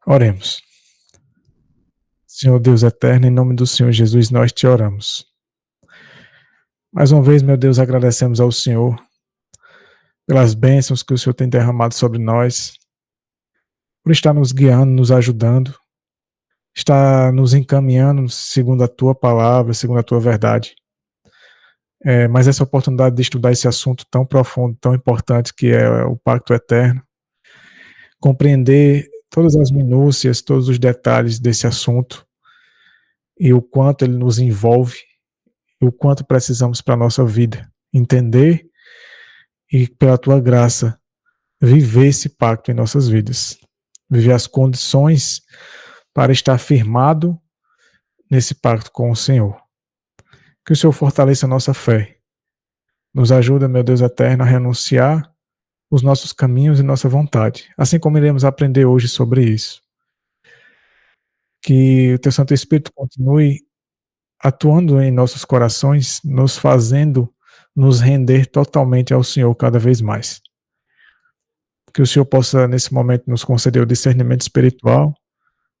Oremos. Senhor Deus eterno, em nome do Senhor Jesus, nós te oramos. Mais uma vez, meu Deus, agradecemos ao Senhor pelas bênçãos que o Senhor tem derramado sobre nós, por estar nos guiando, nos ajudando, estar nos encaminhando segundo a tua palavra, segundo a tua verdade. Mas essa oportunidade de estudar esse assunto tão profundo, tão importante, que é o pacto eterno, compreender todas as minúcias, todos os detalhes desse assunto e o quanto ele nos envolve, e o quanto precisamos para a nossa vida entender e, pela tua graça, viver esse pacto em nossas vidas, viver as condições para estar firmado nesse pacto com o Senhor. Que o Senhor fortaleça a nossa fé, nos ajuda, meu Deus eterno, a renunciar os nossos caminhos e nossa vontade, assim como iremos aprender hoje sobre isso. Que o teu Santo Espírito continue atuando em nossos corações, nos fazendo nos render totalmente ao Senhor cada vez mais. Que o Senhor possa, nesse momento, nos conceder o discernimento espiritual,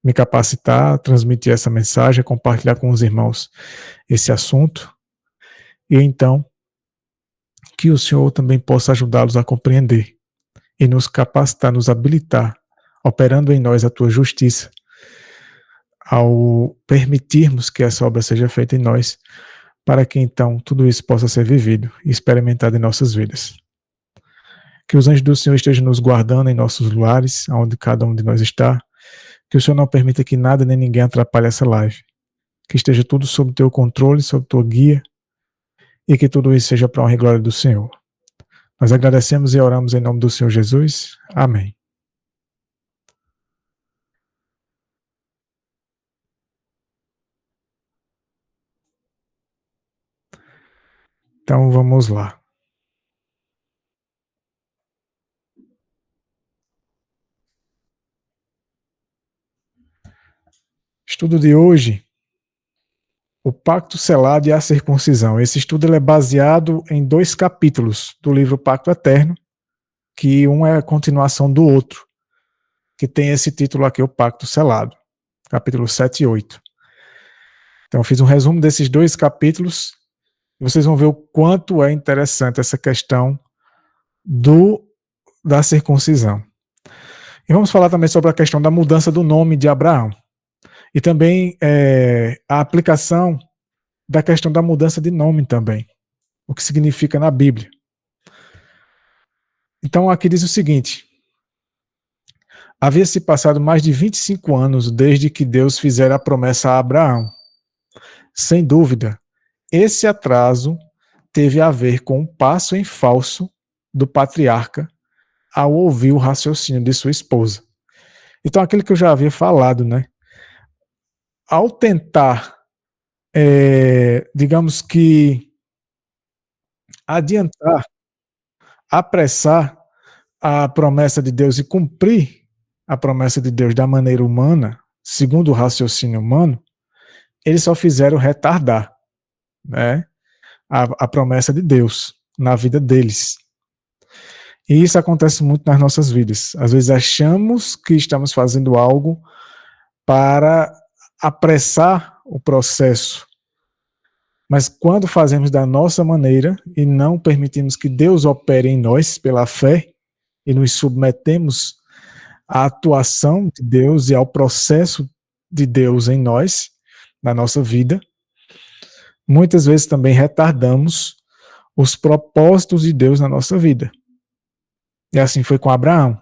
me capacitar a transmitir essa mensagem, compartilhar com os irmãos esse assunto, e então que o Senhor também possa ajudá-los a compreender e nos capacitar, nos habilitar, operando em nós a tua justiça, ao permitirmos que essa obra seja feita em nós, para que então tudo isso possa ser vivido e experimentado em nossas vidas. Que os anjos do Senhor estejam nos guardando em nossos lares, onde cada um de nós está. Que o Senhor não permita que nada nem ninguém atrapalhe essa live. Que esteja tudo sob teu controle, sob tua guia, e que tudo isso seja para a honra e glória do Senhor. Nós agradecemos e oramos em nome do Senhor Jesus. Amém. Então vamos lá. Estudo de hoje, o pacto selado e a circuncisão. Esse estudo ele é baseado em 2 capítulos do livro Pacto Eterno, que um é a continuação do outro, que tem esse título aqui, o Pacto Selado, capítulo 7 e 8. Então eu fiz um resumo desses 2 capítulos, e vocês vão ver o quanto é interessante essa questão da circuncisão. E vamos falar também sobre a questão da mudança do nome de Abraão. E também a aplicação da questão da mudança de nome também. O que significa na Bíblia. Então aqui diz o seguinte: havia-se passado mais de 25 anos desde que Deus fizera a promessa a Abraão. Sem dúvida, esse atraso teve a ver com um passo em falso do patriarca ao ouvir o raciocínio de sua esposa. Então aquilo que eu já havia falado, né? Ao tentar, digamos que, adiantar, apressar a promessa de Deus e cumprir a promessa de Deus da maneira humana, segundo o raciocínio humano, eles só fizeram retardar, né, a promessa de Deus na vida deles. E isso acontece muito nas nossas vidas. Às vezes achamos que estamos fazendo algo para apressar o processo, mas quando fazemos da nossa maneira e não permitimos que Deus opere em nós pela fé e nos submetemos à atuação de Deus e ao processo de Deus em nós, na nossa vida, muitas vezes também retardamos os propósitos de Deus na nossa vida. E assim foi com Abraão.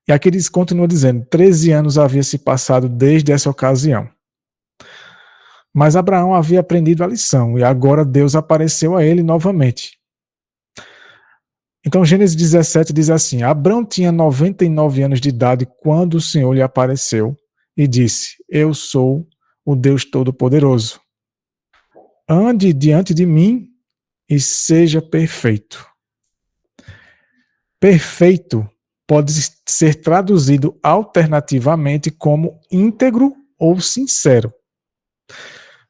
E aqui eles continuam dizendo, 13 anos havia se passado desde essa ocasião. Mas Abraão havia aprendido a lição e agora Deus apareceu a ele novamente. Então Gênesis 17 diz assim: Abraão tinha 99 anos de idade quando o Senhor lhe apareceu e disse: Eu sou o Deus Todo-Poderoso. Ande diante de mim e seja perfeito. Perfeito pode ser traduzido alternativamente como íntegro ou sincero.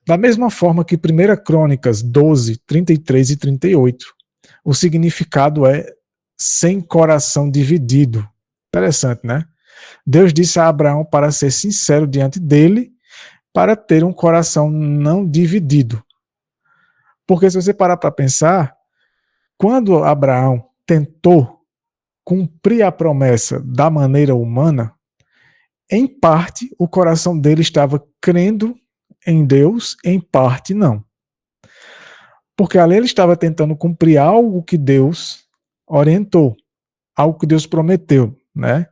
Da mesma forma que 1 Crônicas 12, 33 e 38, o significado é sem coração dividido. Interessante, né? Deus disse a Abraão para ser sincero diante dele, para ter um coração não dividido. Porque se você parar para pensar, quando Abraão tentou cumprir a promessa da maneira humana, em parte o coração dele estava crendo em Deus, em parte não. Porque ali ele estava tentando cumprir algo que Deus orientou, algo que Deus prometeu, né?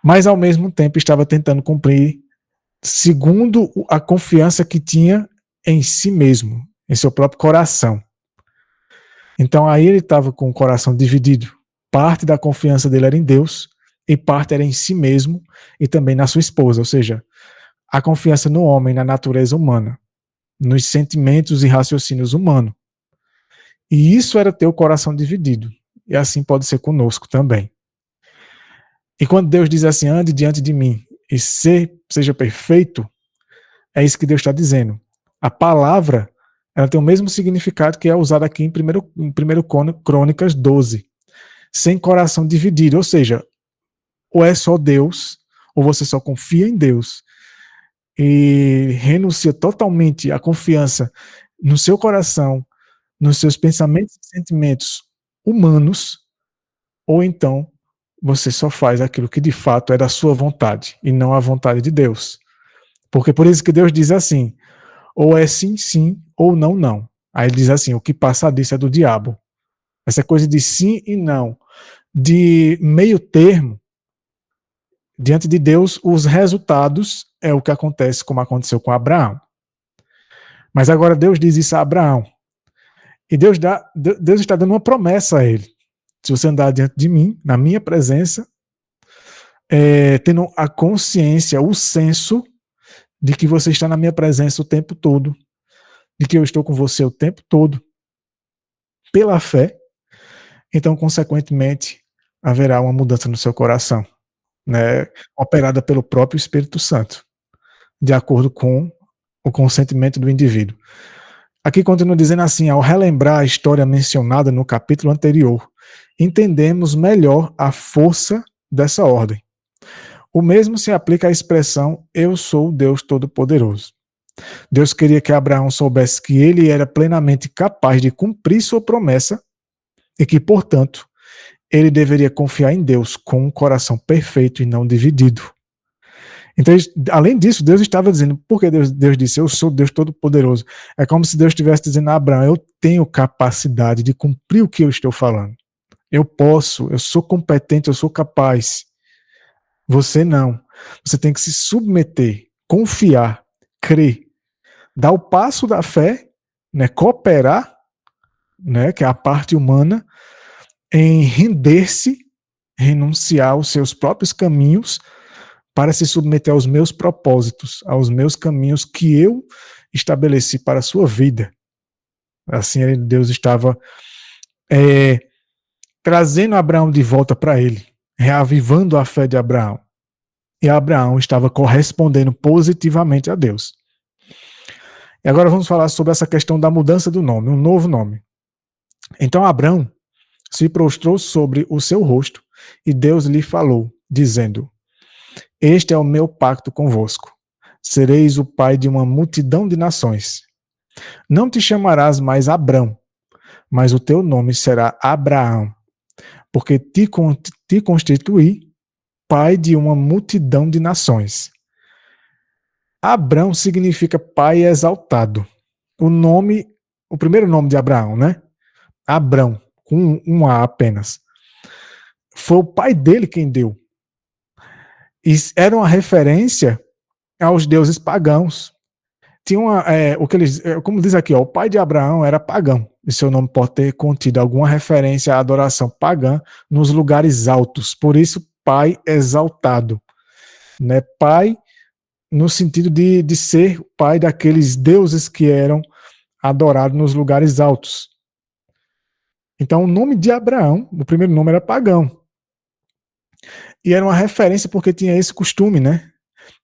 Mas ao mesmo tempo estava tentando cumprir segundo a confiança que tinha em si mesmo, em seu próprio coração. Então aí ele estava com o coração dividido. Parte da confiança dele era em Deus e parte era em si mesmo e também na sua esposa, ou seja, a confiança no homem, na natureza humana, nos sentimentos e raciocínios humanos. E isso era ter o coração dividido. E assim pode ser conosco também. E quando Deus diz assim, ande diante de mim e seja perfeito, é isso que Deus está dizendo. A palavra, ela tem o mesmo significado que é usado aqui em 1 Crônicas 12. Sem coração dividido, ou seja, ou é só Deus, ou você só confia em Deus e renuncia totalmente a confiança no seu coração, nos seus pensamentos e sentimentos humanos, ou então você só faz aquilo que de fato é da sua vontade e não a vontade de Deus. Porque por isso que Deus diz assim, ou é sim, sim, ou não, não. Aí ele diz assim, o que passa disso é do diabo. Essa coisa de sim e não, de meio termo, diante de Deus, os resultados é o que acontece como aconteceu com Abraão. Mas agora Deus diz isso a Abraão. E Deus está dando uma promessa a ele. Se você andar diante de mim, na minha presença, tendo a consciência, o senso de que você está na minha presença o tempo todo, de que eu estou com você o tempo todo, pela fé, então, consequentemente, haverá uma mudança no seu coração, né, operada pelo próprio Espírito Santo, de acordo com o consentimento do indivíduo. Aqui continua dizendo assim, ao relembrar a história mencionada no capítulo anterior, entendemos melhor a força dessa ordem. O mesmo se aplica à expressão eu sou o Deus Todo-Poderoso. Deus queria que Abraão soubesse que ele era plenamente capaz de cumprir sua promessa e que, portanto, ele deveria confiar em Deus com um coração perfeito e não dividido. Então, além disso, Deus estava dizendo, porque Deus disse, eu sou Deus Todo-Poderoso. É como se Deus estivesse dizendo a Abraão, eu tenho capacidade de cumprir o que eu estou falando. Eu posso, eu sou competente, eu sou capaz. Você não. Você tem que se submeter, confiar, crer, dar o passo da fé, né, cooperar, né, que é a parte humana, em render-se, renunciar aos seus próprios caminhos para se submeter aos meus propósitos, aos meus caminhos que eu estabeleci para a sua vida. Assim, Deus estava trazendo Abraão de volta para ele, reavivando a fé de Abraão. E Abraão estava correspondendo positivamente a Deus. E agora vamos falar sobre essa questão da mudança do nome, um novo nome. Então Abraão se prostrou sobre o seu rosto e Deus lhe falou, dizendo: Este é o meu pacto convosco. Sereis o pai de uma multidão de nações. Não te chamarás mais Abrão, mas o teu nome será Abraão, porque te constituí pai de uma multidão de nações. Abrão significa pai exaltado. O primeiro nome de Abraão, né? Abrão, com um A apenas. Foi o pai dele quem deu. E era uma referência aos deuses pagãos. Tinha o que eles, como diz aqui, ó, o pai de Abraão era pagão. E seu nome pode ter contido alguma referência à adoração pagã nos lugares altos. Por isso, pai exaltado. Né? Pai no sentido de ser pai daqueles deuses que eram adorados nos lugares altos. Então, o nome de Abraão, o primeiro nome era pagão. E era uma referência porque tinha esse costume, né?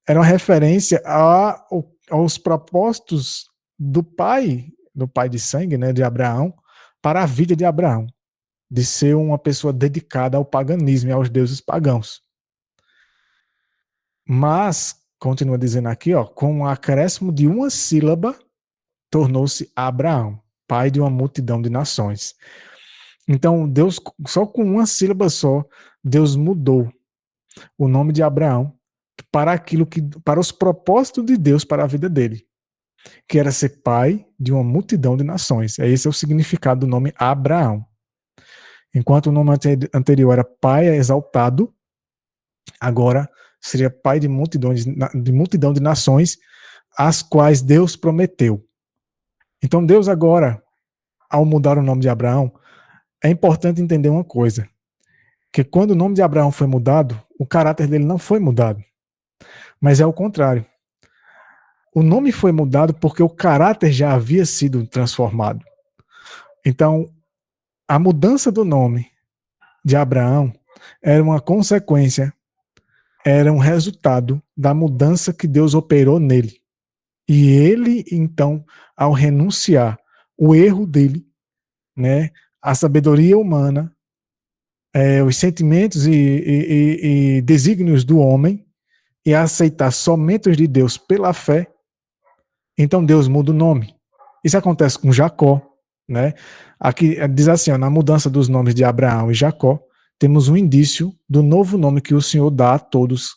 Era uma referência aos propósitos do pai de sangue, né, de Abraão, para a vida de Abraão, de ser uma pessoa dedicada ao paganismo e aos deuses pagãos. Mas, continua dizendo aqui, ó, com o acréscimo de uma sílaba, tornou-se Abraão, pai de uma multidão de nações. Então, Deus, só com uma sílaba só, Deus mudou o nome de Abraão para aquilo que, para os propósitos de Deus para a vida dele, que era ser pai de uma multidão de nações. Esse é o significado do nome Abraão. Enquanto o nome anterior era pai exaltado, agora seria pai de multidão de nações, as quais Deus prometeu. Então Deus agora, ao mudar o nome de Abraão, é importante entender uma coisa, que quando o nome de Abraão foi mudado, o caráter dele não foi mudado, mas é o contrário. O nome foi mudado porque o caráter já havia sido transformado. Então, a mudança do nome de Abraão era uma consequência, era um resultado da mudança que Deus operou nele. E ele, então, ao renunciar o erro dele, né, a sabedoria humana, os sentimentos e desígnios do homem, e aceitar somente os de Deus pela fé, então Deus muda o nome. Isso acontece com Jacó, né? Aqui diz assim, ó, na mudança dos nomes de Abraão e Jacó, temos um indício do novo nome que o Senhor dá a todos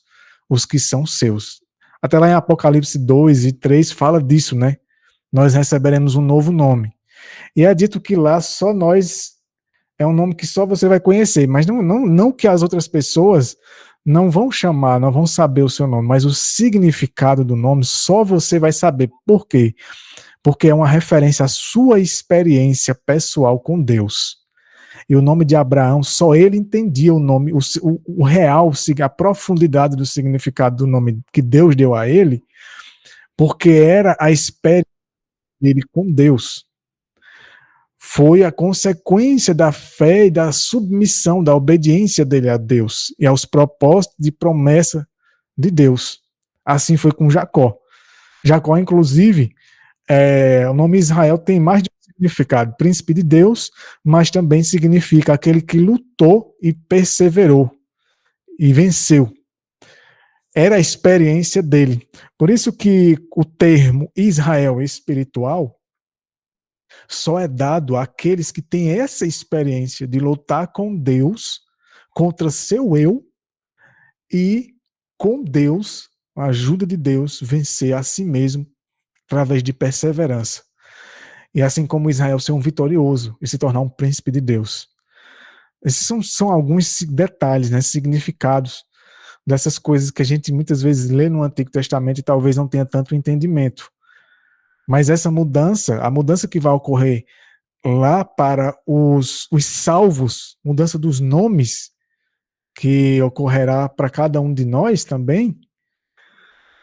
os que são seus. Até lá em Apocalipse 2 e 3 fala disso, né? Nós receberemos um novo nome. E é dito que lá só nós, é um nome que só você vai conhecer, mas não que as outras pessoas não vão chamar, não vão saber o seu nome, mas o significado do nome só você vai saber. Por quê? Porque é uma referência à sua experiência pessoal com Deus. E o nome de Abraão, só ele entendia o nome, o real, a profundidade do significado do nome que Deus deu a ele, porque era a experiência dele com Deus. Foi a consequência da fé e da submissão, da obediência dele a Deus e aos propósitos de promessa de Deus. Assim foi com Jacó. Jacó, inclusive, o nome Israel tem mais de um significado, príncipe de Deus, mas também significa aquele que lutou e perseverou e venceu. Era a experiência dele. Por isso que o termo Israel espiritual só é dado àqueles que têm essa experiência de lutar com Deus contra seu eu e com Deus, a ajuda de Deus, vencer a si mesmo através de perseverança. E assim como Israel ser um vitorioso e se tornar um príncipe de Deus. Esses são alguns detalhes, né, significados dessas coisas que a gente muitas vezes lê no Antigo Testamento e talvez não tenha tanto entendimento. Mas essa mudança, a mudança que vai ocorrer lá para os salvos, mudança dos nomes que ocorrerá para cada um de nós também,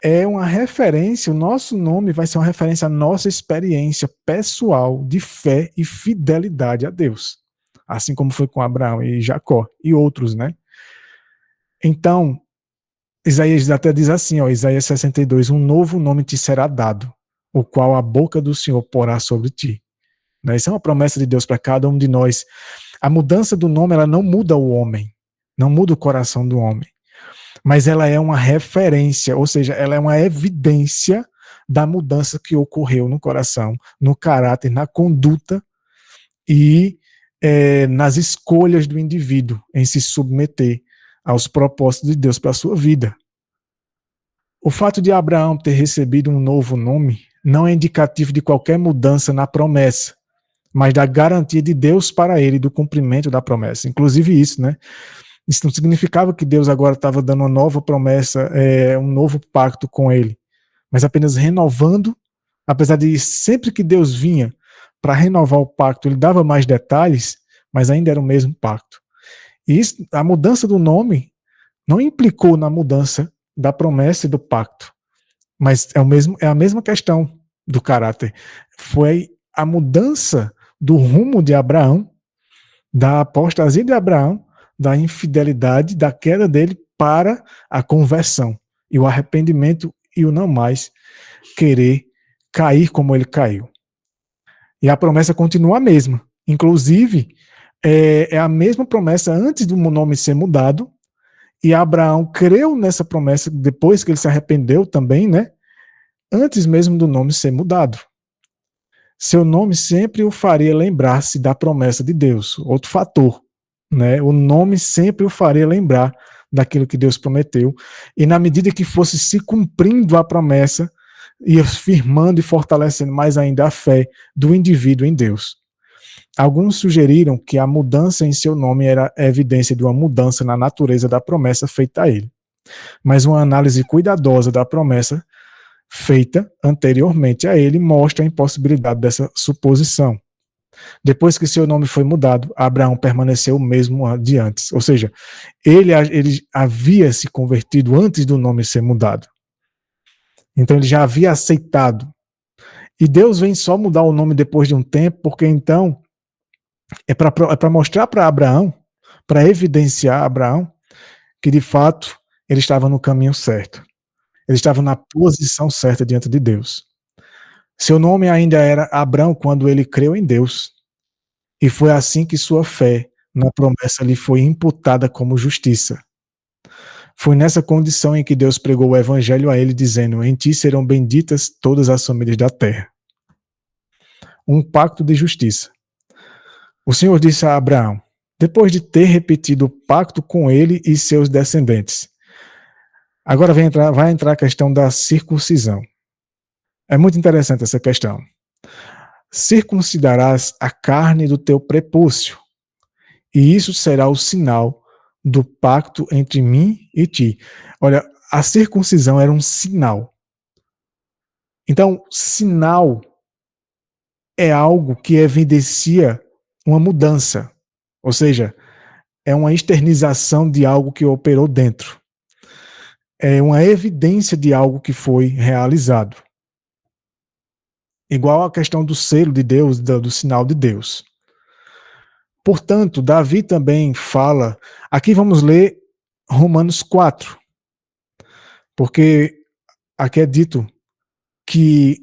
é uma referência, o nosso nome vai ser uma referência à nossa experiência pessoal de fé e fidelidade a Deus. Assim como foi com Abraão e Jacó e outros, né? Então, Isaías até diz assim, ó, Isaías 62, um novo nome te será dado, o qual a boca do Senhor porá sobre ti. Né? Isso é uma promessa de Deus para cada um de nós. A mudança do nome, ela não muda o homem, não muda o coração do homem, mas ela é uma referência, ou seja, ela é uma evidência da mudança que ocorreu no coração, no caráter, na conduta e nas escolhas do indivíduo em se submeter aos propósitos de Deus para a sua vida. O fato de Abraão ter recebido um novo nome não é indicativo de qualquer mudança na promessa, mas da garantia de Deus para ele, do cumprimento da promessa. Inclusive isso, né? Isso não significava que Deus agora estava dando uma nova promessa, um novo pacto com ele, mas apenas renovando, apesar de sempre que Deus vinha para renovar o pacto, ele dava mais detalhes, mas ainda era o mesmo pacto. E isso, a mudança do nome não implicou na mudança da promessa e do pacto, mas é a mesma questão do caráter. Foi a mudança do rumo de Abraão, da apostasia de Abraão, da infidelidade, da queda dele para a conversão e o arrependimento e o não mais querer cair como ele caiu. E a promessa continua a mesma. Inclusive, é a mesma promessa antes do nome ser mudado E Abraão creu nessa promessa depois que ele se arrependeu também, né? Antes mesmo do nome ser mudado. Seu nome sempre o faria lembrar-se da promessa de Deus. Outro fator, né? O nome sempre o faria lembrar daquilo que Deus prometeu. E na medida que fosse se cumprindo a promessa, ia firmando e fortalecendo mais ainda a fé do indivíduo em Deus. Alguns sugeriram que a mudança em seu nome era evidência de uma mudança na natureza da promessa feita a ele. Mas uma análise cuidadosa da promessa feita anteriormente a ele mostra a impossibilidade dessa suposição. Depois que seu nome foi mudado, Abraão permaneceu o mesmo de antes. Ou seja, ele havia se convertido antes do nome ser mudado. Então ele já havia aceitado. E Deus vem só mudar o nome depois de um tempo, porque então é para mostrar para Abraão, para evidenciar a Abraão, que de fato ele estava no caminho certo. Ele estava na posição certa diante de Deus. Seu nome ainda era Abrão quando ele creu em Deus. E foi assim que sua fé na promessa lhe foi imputada como justiça. Foi nessa condição em que Deus pregou o evangelho a ele, dizendo: em ti serão benditas todas as famílias da terra. Um pacto de justiça. O Senhor disse a Abraão, depois de ter repetido o pacto com ele e seus descendentes. Agora vai entrar a questão da circuncisão. É muito interessante essa questão. Circuncidarás a carne do teu prepúcio, e isso será o sinal do pacto entre mim e ti. Olha, a circuncisão era um sinal. Então, sinal é algo que evidencia uma mudança, ou seja, é uma externização de algo que operou dentro. É uma evidência de algo que foi realizado. Igual a questão do selo de Deus, do sinal de Deus. Portanto, Davi também fala, aqui vamos ler Romanos 4, porque aqui é dito que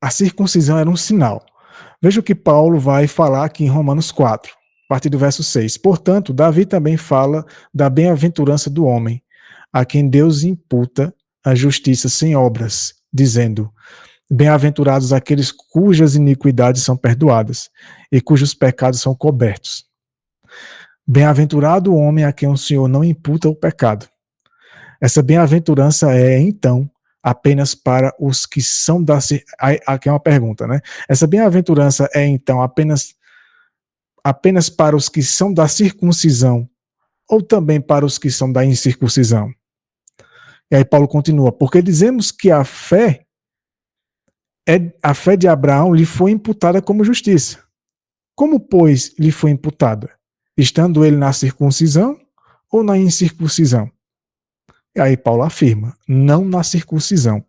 a circuncisão era um sinal. Veja o que Paulo vai falar aqui em Romanos 4, a partir do verso 6. Portanto, Davi também fala da bem-aventurança do homem, a quem Deus imputa a justiça sem obras, dizendo: bem-aventurados aqueles cujas iniquidades são perdoadas e cujos pecados são cobertos. Bem-aventurado o homem a quem o Senhor não imputa o pecado. Essa bem-aventurança é, então, apenas para os que são da... Aqui é uma pergunta, né? Essa bem-aventurança é, então, apenas para os que são da circuncisão ou também para os que são da incircuncisão? E aí Paulo continua, porque dizemos que a fé de Abraão lhe foi imputada como justiça. Como, pois, lhe foi imputada? Estando ele na circuncisão ou na incircuncisão? E aí Paulo afirma, não na circuncisão,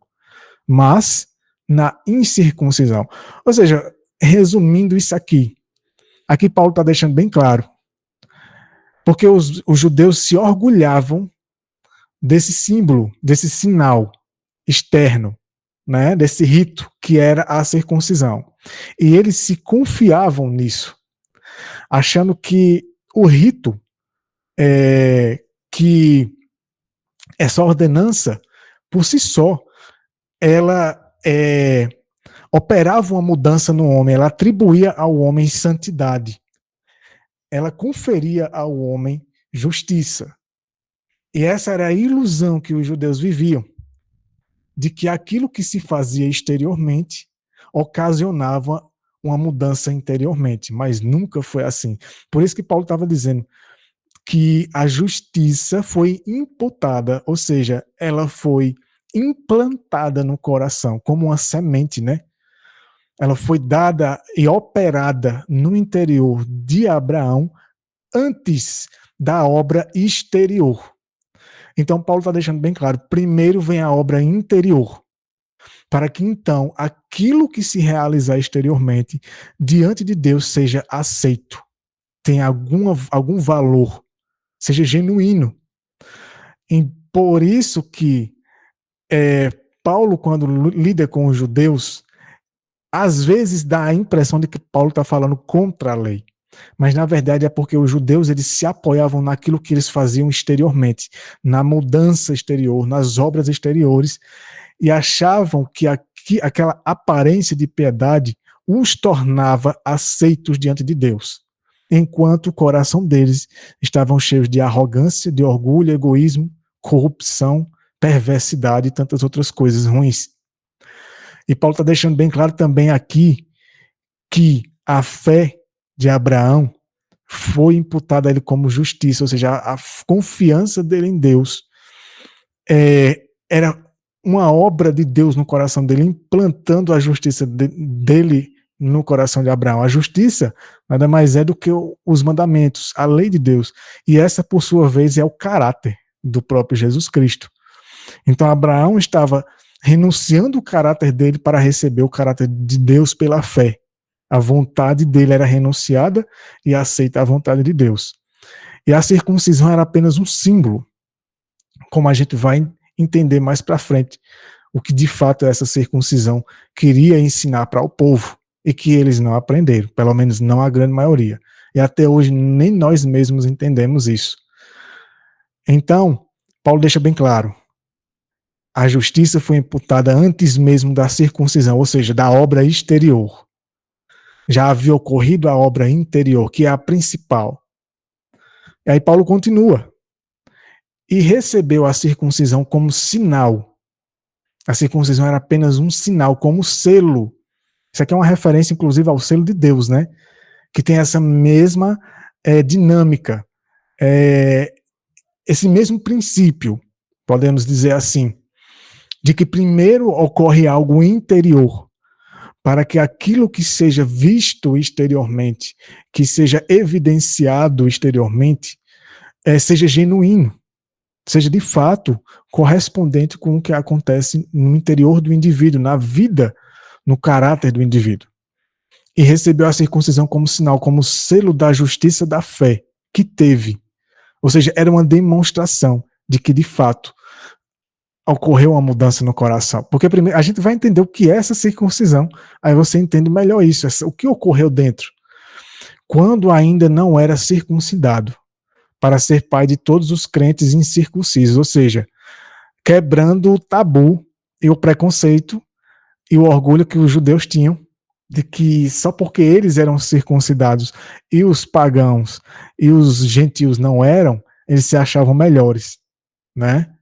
mas na incircuncisão. Ou seja, resumindo isso aqui Paulo está deixando bem claro, porque os judeus se orgulhavam desse símbolo, desse sinal externo, né, desse rito que era a circuncisão. E eles se confiavam nisso, achando que o rito, que essa ordenança, por si só, ela operava uma mudança no homem, ela atribuía ao homem santidade, ela conferia ao homem justiça. E essa era a ilusão que os judeus viviam, de que aquilo que se fazia exteriormente ocasionava uma mudança interiormente, mas nunca foi assim. Por isso que Paulo estava dizendo que a justiça foi imputada, ou seja, ela foi implantada no coração como uma semente, né? Ela foi dada e operada no interior de Abraão antes da obra exterior. Então Paulo está deixando bem claro, primeiro vem a obra interior, para que então aquilo que se realizar exteriormente diante de Deus seja aceito, tenha algum valor, seja genuíno. E por isso que Paulo, quando lida com os judeus, às vezes dá a impressão de que Paulo está falando contra a lei. mas na verdade é porque os judeus eles se apoiavam naquilo que eles faziam exteriormente, na mudança exterior, nas obras exteriores, e achavam que aquela aparência de piedade os tornava aceitos diante de Deus, enquanto o coração deles estavam cheios de arrogância, de orgulho, egoísmo, corrupção, perversidade e tantas outras coisas ruins. E Paulo está deixando bem claro também aqui que a fé de Abraão foi imputada a ele como justiça, ou seja, a confiança dele em Deus era uma obra de Deus no coração dele, implantando a justiça dele no coração de Abraão. A justiça nada mais é do que os mandamentos, a lei de Deus. E essa, por sua vez, é o caráter do próprio Jesus Cristo. Então, Abraão estava renunciando o caráter dele para receber o caráter de Deus pela fé. A vontade dele era renunciada e aceita a vontade de Deus. E a circuncisão era apenas um símbolo, como a gente vai entender mais para frente, o que de fato essa circuncisão queria ensinar para o povo e que eles não aprenderam, pelo menos não a grande maioria. E até hoje nem nós mesmos entendemos isso. Então, Paulo deixa bem claro, a justiça foi imputada antes mesmo da circuncisão, ou seja, da obra exterior. Já havia ocorrido a obra interior, que é a principal. E aí Paulo continua. E recebeu a circuncisão como sinal. A circuncisão era apenas um sinal, como selo. Isso aqui é uma referência, inclusive, ao selo de Deus, né? Que tem essa mesma dinâmica, esse mesmo princípio, podemos dizer assim, de que primeiro ocorre algo interior, para que aquilo que seja visto exteriormente, que seja evidenciado exteriormente, seja genuíno, seja de fato correspondente com o que acontece no interior do indivíduo, na vida, no caráter do indivíduo. E recebeu a circuncisão como sinal, como selo da justiça da fé que teve. Ou seja, era uma demonstração de que, de fato, ocorreu uma mudança no coração. Porque primeiro a gente vai entender o que é essa circuncisão, aí você entende melhor isso, o que ocorreu dentro. Quando ainda não era circuncidado, para ser pai de todos os crentes incircuncisos, ou seja, quebrando o tabu e o preconceito e o orgulho que os judeus tinham de que só porque eles eram circuncidados e os pagãos e os gentios não eram, eles se achavam melhores, né?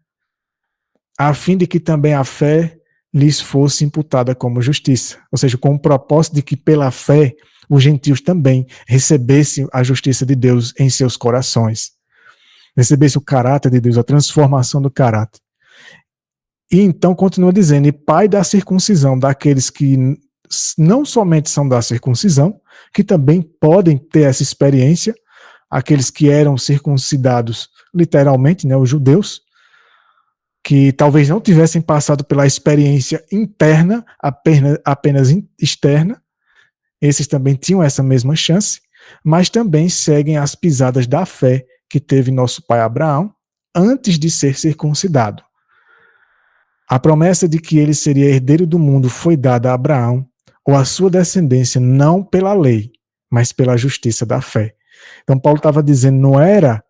A fim de que também a fé lhes fosse imputada como justiça, ou seja, com o propósito de que pela fé os gentios também recebessem a justiça de Deus em seus corações, recebessem o caráter de Deus, a transformação do caráter. E então continua dizendo, e pai da circuncisão, daqueles que não somente são da circuncisão, que também podem ter essa experiência, aqueles que eram circuncidados literalmente, né, os judeus, que talvez não tivessem passado pela experiência interna, apenas externa, esses também tinham essa mesma chance, mas também seguem as pisadas da fé que teve nosso pai Abraão antes de ser circuncidado. A promessa de que ele seria herdeiro do mundo foi dada a Abraão, ou a sua descendência, não pela lei, mas pela justiça da fé. Então Paulo estava dizendo, não era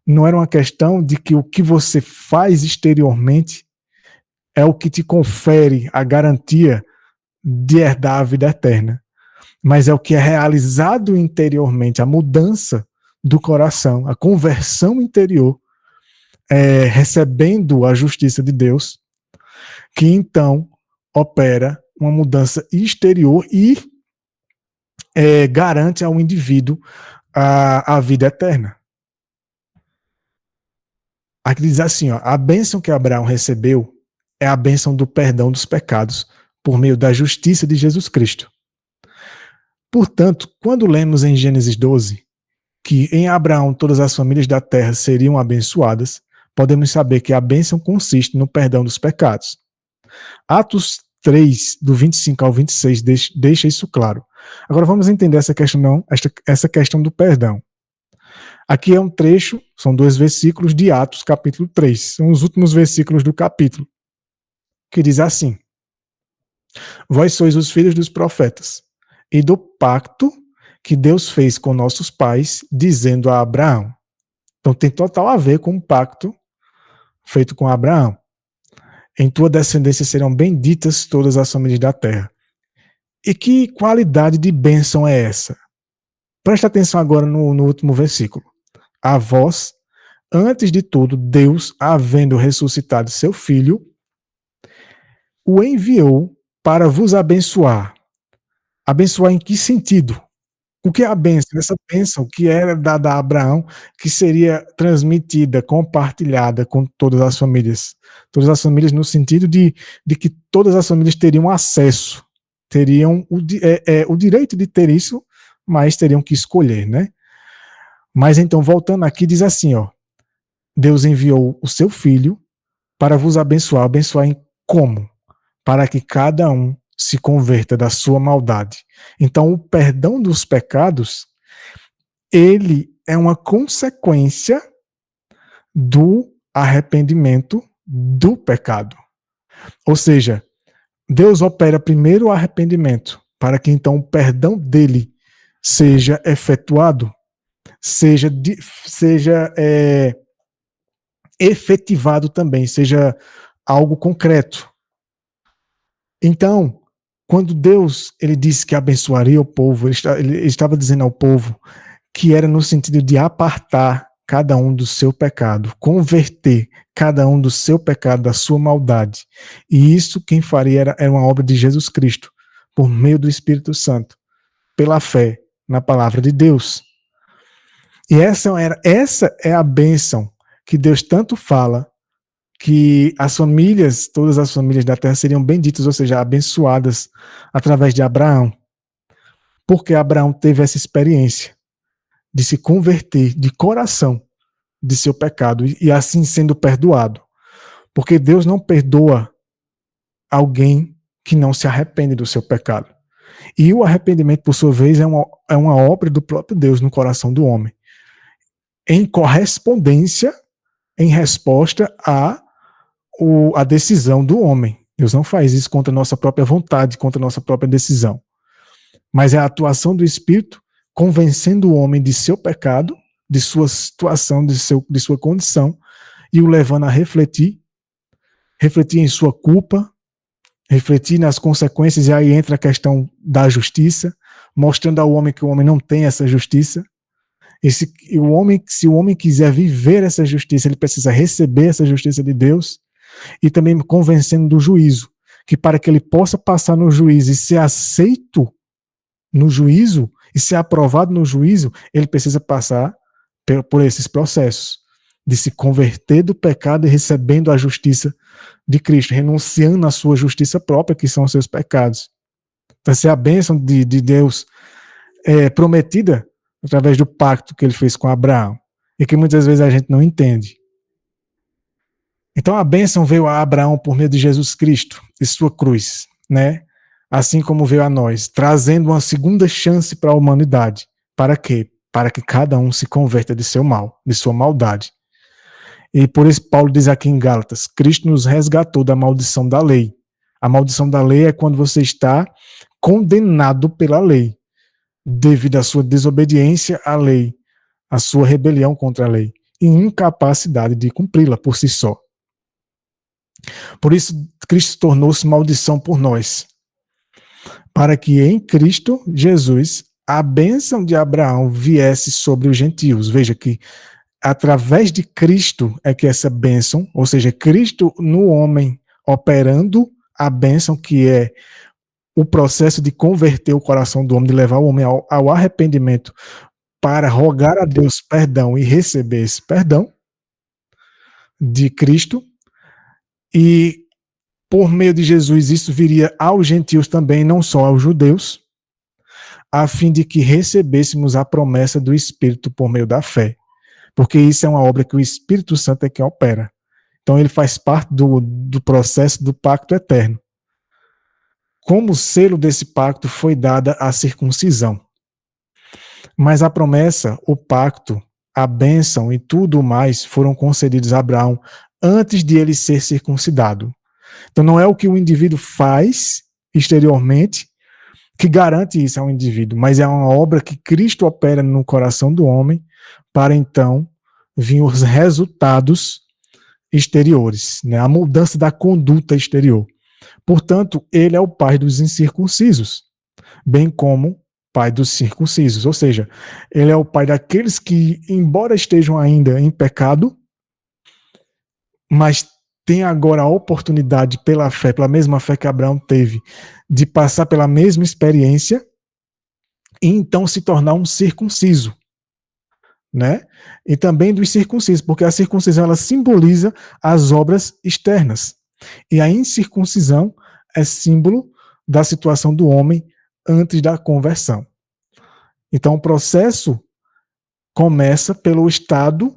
uma questão de que o que você faz exteriormente é o que te confere a garantia de herdar a vida eterna, mas é o que é realizado interiormente, a mudança do coração, a conversão interior, recebendo a justiça de Deus, que então opera uma mudança exterior e garante ao indivíduo a vida eterna. Aqui diz assim, ó, a bênção que Abraão recebeu é a bênção do perdão dos pecados por meio da justiça de Jesus Cristo. Portanto, quando lemos em Gênesis 12 que em Abraão todas as famílias da terra seriam abençoadas, podemos saber que a bênção consiste no perdão dos pecados. Atos 3, do 25 ao 26, deixa isso claro. Agora vamos entender essa questão do perdão. Aqui é um trecho, são 2 versículos de Atos, capítulo 3. São os últimos versículos do capítulo, que diz assim: Vós sois os filhos dos profetas, e do pacto que Deus fez com nossos pais, dizendo a Abraão. Então tem total a ver com o pacto feito com Abraão. Em tua descendência serão benditas todas as famílias da terra. E que qualidade de bênção é essa? Presta atenção agora no último versículo. A vós, antes de tudo, Deus, havendo ressuscitado seu Filho, o enviou para vos abençoar. Abençoar em que sentido? O que é a bênção? Essa bênção que era dada a Abraão, que seria transmitida, compartilhada com todas as famílias. Todas as famílias no sentido de que todas as famílias teriam acesso, teriam o direito de ter isso, mas teriam que escolher, né? Mas então, voltando aqui, diz assim, ó, Deus enviou o seu Filho para vos abençoar. Abençoar em como? Para que cada um se converta da sua maldade. Então, o perdão dos pecados, ele é uma consequência do arrependimento do pecado. Ou seja, Deus opera primeiro o arrependimento, para que então o perdão dele seja efetuado, seja efetivado também, seja algo concreto. Então, quando Deus ele disse que abençoaria o povo, ele estava dizendo ao povo que era no sentido de apartar cada um do seu pecado, converter cada um do seu pecado, da sua maldade. E isso quem faria era uma obra de Jesus Cristo, por meio do Espírito Santo, pela fé na palavra de Deus. E essa é a bênção que Deus tanto fala, que as famílias, todas as famílias da terra seriam benditas, ou seja, abençoadas através de Abraão. Porque Abraão teve essa experiência de se converter de coração de seu pecado e assim sendo perdoado. Porque Deus não perdoa alguém que não se arrepende do seu pecado. E o arrependimento, por sua vez, é uma obra do próprio Deus no coração do homem, em correspondência, em resposta a decisão do homem. Deus não faz isso contra a nossa própria vontade, contra a nossa própria decisão. Mas é a atuação do Espírito convencendo o homem de seu pecado, de sua situação, de sua condição, e o levando a refletir em sua culpa, refletir nas consequências, e aí entra a questão da justiça, mostrando ao homem que o homem não tem essa justiça. Se o homem quiser viver essa justiça, ele precisa receber essa justiça de Deus, e também convencendo do juízo, que para que ele possa passar no juízo e ser aceito no juízo, e ser aprovado no juízo, ele precisa passar por esses processos, de se converter do pecado e recebendo a justiça de Cristo, renunciando à sua justiça própria, que são os seus pecados. Então, essa é a bênção de Deus prometida através do pacto que ele fez com Abraão, e que muitas vezes a gente não entende. Então a bênção veio a Abraão por meio de Jesus Cristo e sua cruz, né? Assim como veio a nós, trazendo uma segunda chance para a humanidade. Para quê? Para que cada um se converta de seu mal, de sua maldade. E por isso Paulo diz aqui em Gálatas, Cristo nos resgatou da maldição da lei. A maldição da lei é quando você está condenado pela lei, devido à sua desobediência à lei, à sua rebelião contra a lei, e incapacidade de cumpri-la por si só. Por isso, Cristo tornou-se maldição por nós, para que em Cristo Jesus a bênção de Abraão viesse sobre os gentios. Veja que através de Cristo é que essa bênção, ou seja, Cristo no homem operando a bênção, que é o processo de converter o coração do homem, de levar o homem ao arrependimento, para rogar a Deus perdão e receber esse perdão de Cristo. E por meio de Jesus isso viria aos gentios também, não só aos judeus, a fim de que recebêssemos a promessa do Espírito por meio da fé. Porque isso é uma obra que o Espírito Santo é quem opera. Então ele faz parte do processo do pacto eterno. Como selo desse pacto foi dada a circuncisão. Mas a promessa, o pacto, a bênção e tudo mais foram concedidos a Abraão antes de ele ser circuncidado. Então não é o que o indivíduo faz exteriormente que garante isso ao indivíduo, mas é uma obra que Cristo opera no coração do homem para então vir os resultados exteriores, né? A mudança da conduta exterior. Portanto, ele é o pai dos incircuncisos, bem como pai dos circuncisos, ou seja, ele é o pai daqueles que, embora estejam ainda em pecado, mas tem agora a oportunidade pela fé, pela mesma fé que Abraão teve, de passar pela mesma experiência e então se tornar um circunciso, né? E também dos circuncisos, porque a circuncisão ela simboliza as obras externas e a incircuncisão é símbolo da situação do homem antes da conversão. Então o processo começa pelo estado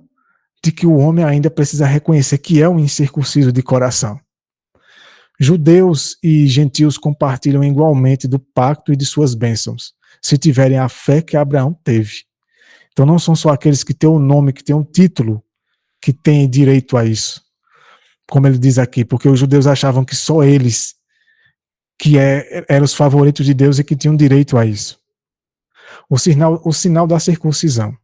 de que o homem ainda precisa reconhecer que é um incircunciso de coração. Judeus e gentios compartilham igualmente do pacto e de suas bênçãos, se tiverem a fé que Abraão teve. Então não são só aqueles que têm o nome, que têm um título, que têm direito a isso. Como ele diz aqui, porque os judeus achavam que só eles que eram os favoritos de Deus e que tinham direito a isso. O sinal da circuncisão.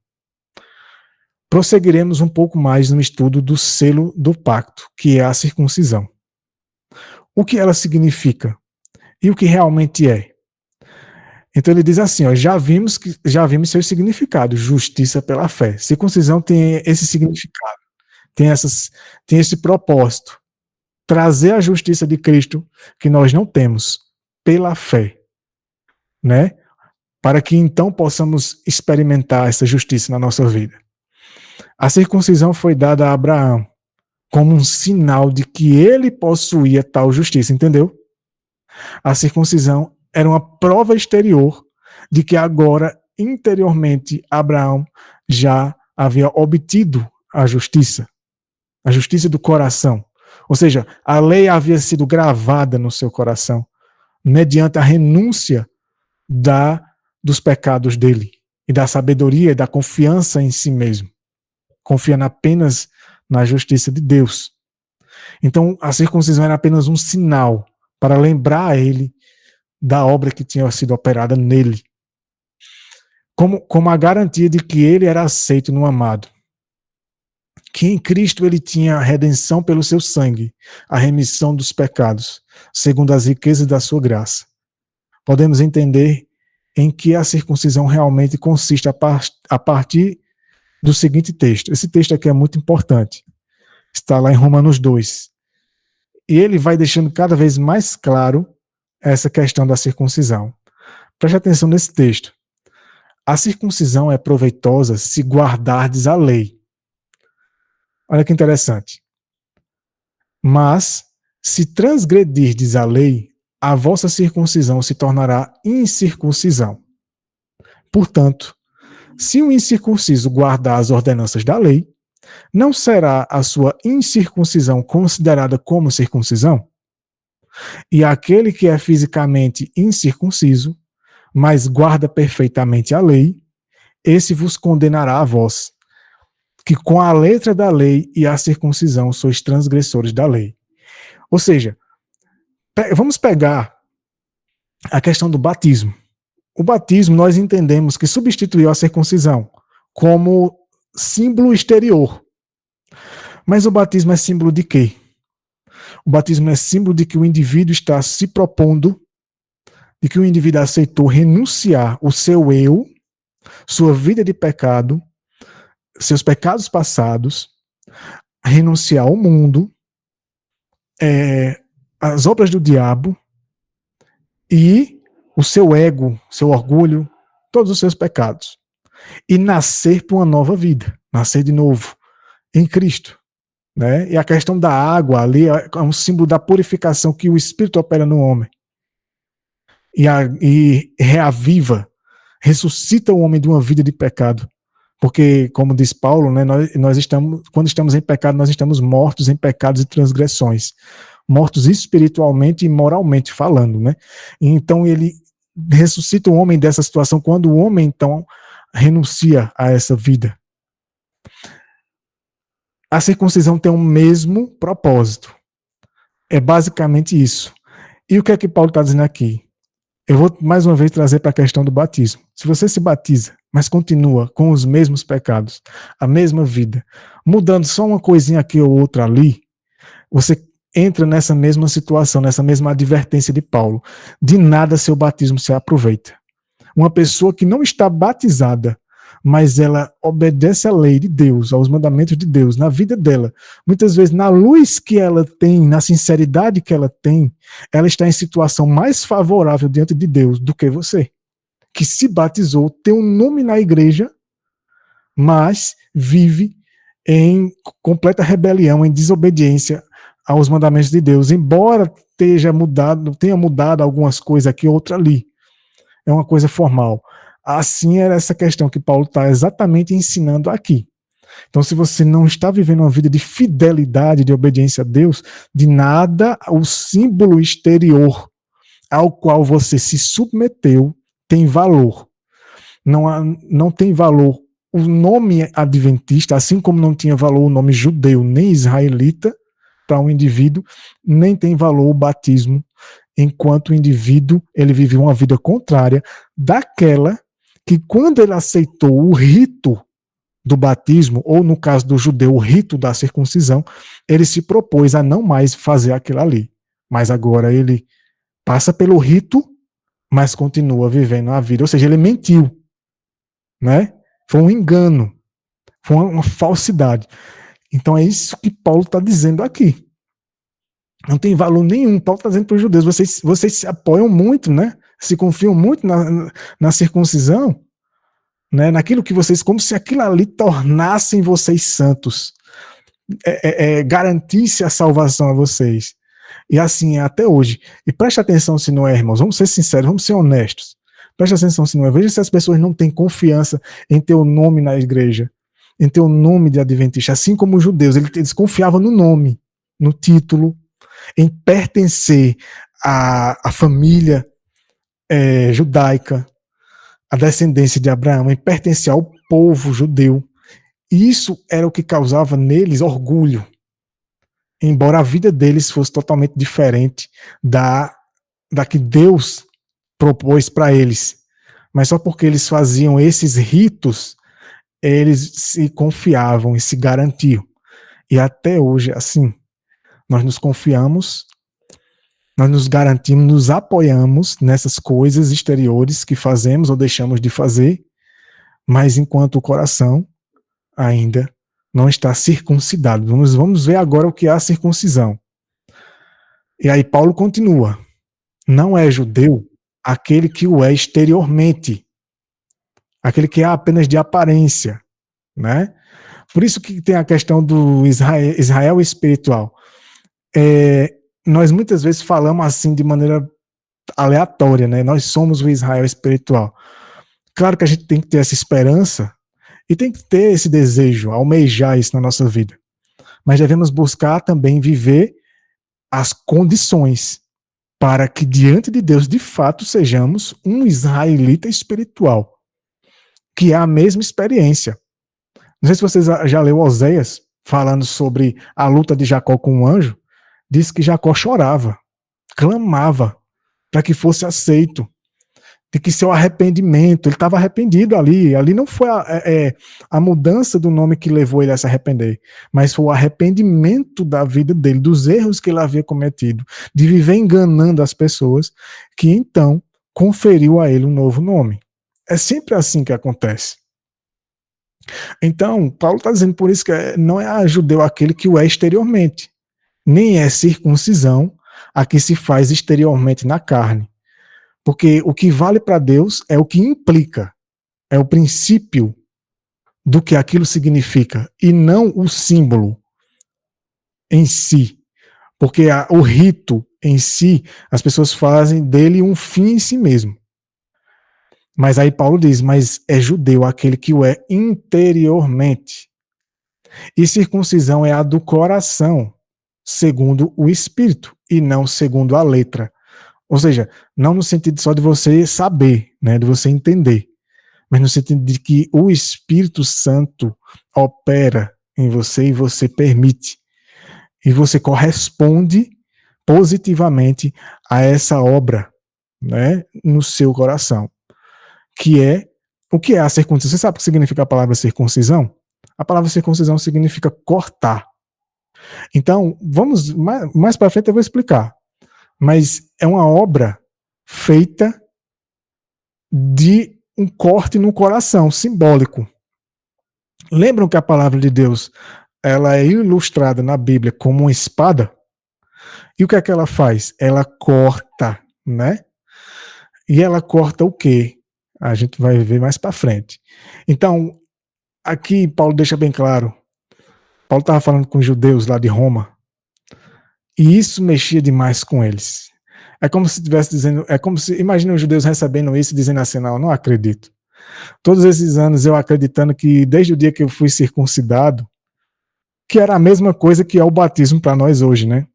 Prosseguiremos um pouco mais no estudo do selo do pacto, que é a circuncisão. O que ela significa e o que realmente é. Então ele diz assim, ó, já vimos seus significados, justiça pela fé. Circuncisão tem esse significado, tem esse propósito, trazer a justiça de Cristo que nós não temos pela fé, né? Para que então possamos experimentar essa justiça na nossa vida. A circuncisão foi dada a Abraão como um sinal de que ele possuía tal justiça, entendeu? A circuncisão era uma prova exterior de que agora, interiormente, Abraão já havia obtido a justiça do coração. Ou seja, a lei havia sido gravada no seu coração, mediante a renúncia dos pecados dele, e da sabedoria e da confiança em si mesmo, confiando apenas na justiça de Deus. Então, a circuncisão era apenas um sinal para lembrar a ele da obra que tinha sido operada nele, como a garantia de que ele era aceito no amado, que em Cristo ele tinha a redenção pelo seu sangue, a remissão dos pecados, segundo as riquezas da sua graça. Podemos entender em que a circuncisão realmente consiste a partir do seguinte texto. Esse texto aqui é muito importante. Está lá em Romanos 2. E ele vai deixando cada vez mais claro essa questão da circuncisão. Preste atenção nesse texto. A circuncisão é proveitosa se guardardes a lei. Olha que interessante. Mas, se transgredirdes a lei, a vossa circuncisão se tornará incircuncisão. Portanto, se o incircunciso guardar as ordenanças da lei, não será a sua incircuncisão considerada como circuncisão? E aquele que é fisicamente incircunciso, mas guarda perfeitamente a lei, esse vos condenará a vós, que com a letra da lei e a circuncisão sois transgressores da lei. Ou seja, vamos pegar a questão do batismo. O batismo nós entendemos que substituiu a circuncisão como símbolo exterior. Mas o batismo é símbolo de quê? O batismo é símbolo de que o indivíduo está se propondo, de que o indivíduo aceitou renunciar o seu eu, sua vida de pecado, seus pecados passados, renunciar ao mundo, as obras do diabo e o seu ego, seu orgulho, todos os seus pecados. E nascer para uma nova vida, nascer de novo em Cristo. Né? E a questão da água ali é um símbolo da purificação que o Espírito opera no homem. E reaviva, ressuscita o homem de uma vida de pecado. Porque, como diz Paulo, né, nós estamos, quando estamos em pecado, nós estamos mortos em pecados e transgressões. Mortos espiritualmente e moralmente falando. Né? E então ele ressuscita o homem dessa situação quando o homem, então, renuncia a essa vida. A circuncisão tem o mesmo propósito. É basicamente isso. E o que é que Paulo está dizendo aqui? Eu vou mais uma vez trazer para a questão do batismo. Se você se batiza, mas continua com os mesmos pecados, a mesma vida, mudando só uma coisinha aqui ou outra ali, você entra nessa mesma situação, nessa mesma advertência de Paulo. De nada seu batismo se aproveita. Uma pessoa que não está batizada, mas ela obedece à lei de Deus, aos mandamentos de Deus, na vida dela, muitas vezes na luz que ela tem, na sinceridade que ela tem, ela está em situação mais favorável diante de Deus do que você, que se batizou, tem um nome na igreja, mas vive em completa rebelião, em desobediência aos mandamentos de Deus, embora tenha mudado algumas coisas aqui, outra ali. É uma coisa formal. Assim era essa questão que Paulo está exatamente ensinando aqui. Então, se você não está vivendo uma vida de fidelidade, de obediência a Deus, de nada o símbolo exterior ao qual você se submeteu tem valor. Não tem valor o nome adventista, assim como não tinha valor o nome judeu nem israelita para um indivíduo, nem tem valor o batismo, enquanto o indivíduo ele vive uma vida contrária daquela que, quando ele aceitou o rito do batismo, ou no caso do judeu, o rito da circuncisão, ele se propôs a não mais fazer aquilo ali. Mas agora ele passa pelo rito, mas continua vivendo a vida. Ou seja, ele mentiu, né? Foi um engano, foi uma falsidade. Então é isso que Paulo está dizendo aqui. Não tem valor nenhum. Paulo está dizendo para os judeus, vocês se apoiam muito, né? Se confiam muito na circuncisão, né? Naquilo que vocês, como se aquilo ali tornassem vocês santos, garantisse a salvação a vocês. E assim é até hoje. E preste atenção se não é, irmãos. Vamos ser sinceros, vamos ser honestos. Preste atenção se não é. Veja se as pessoas não têm confiança em ter o nome na igreja, em ter o nome de adventista. Assim como os judeus, eles confiavam no nome, no título, em pertencer à família judaica, à descendência de Abraão, em pertencer ao povo judeu. Isso era o que causava neles orgulho, embora a vida deles fosse totalmente diferente da que Deus propôs para eles. Mas só porque eles faziam esses ritos, eles se confiavam e se garantiam. E até hoje é assim. Nós nos confiamos, nós nos garantimos, nos apoiamos nessas coisas exteriores que fazemos ou deixamos de fazer, mas enquanto o coração ainda não está circuncidado. Vamos ver agora o que é a circuncisão. E aí Paulo continua. Não é judeu aquele que o é exteriormente, aquele que é apenas de aparência, né? Por isso que tem a questão do Israel espiritual. Nós muitas vezes falamos assim de maneira aleatória, né? Nós somos o Israel espiritual. Claro que a gente tem que ter essa esperança e tem que ter esse desejo, almejar isso na nossa vida. Mas devemos buscar também viver as condições para que diante de Deus, de fato, sejamos um israelita espiritual, que é a mesma experiência. Não sei se vocês já leu Oséias, falando sobre a luta de Jacó com o anjo, diz que Jacó chorava, clamava para que fosse aceito, de que seu arrependimento, ele estava arrependido ali não foi a mudança do nome que levou ele a se arrepender, mas foi o arrependimento da vida dele, dos erros que ele havia cometido, de viver enganando as pessoas, que então conferiu a ele um novo nome. É sempre assim que acontece. Então, Paulo está dizendo por isso que não é judeu aquele que o é exteriormente, nem é circuncisão a que se faz exteriormente na carne. Porque o que vale para Deus é o que implica, é o princípio do que aquilo significa, e não o símbolo em si. Porque o rito em si, as pessoas fazem dele um fim em si mesmo. Mas aí Paulo diz, mas é judeu aquele que o é interiormente. E circuncisão é a do coração, segundo o espírito, e não segundo a letra. Ou seja, não no sentido só de você saber, né, de você entender, mas no sentido de que o Espírito Santo opera em você e você permite. E você corresponde positivamente a essa obra né, no seu coração, que é o que é a circuncisão. Você sabe o que significa a palavra circuncisão? A palavra circuncisão significa cortar. Então, vamos mais para frente eu vou explicar. Mas é uma obra feita de um corte no coração, simbólico. Lembram que a palavra de Deus, ela é ilustrada na Bíblia como uma espada? E o que é que ela faz? Ela corta, né? E ela corta o quê? A gente vai ver mais para frente. Então, aqui Paulo deixa bem claro. Paulo estava falando com os judeus lá de Roma, e isso mexia demais com eles. É como se estivesse dizendo, é como se, imagina os judeus recebendo isso e dizendo assim, não acredito. Todos esses anos eu acreditando que desde o dia que eu fui circuncidado, que era a mesma coisa que é o batismo para nós hoje, né?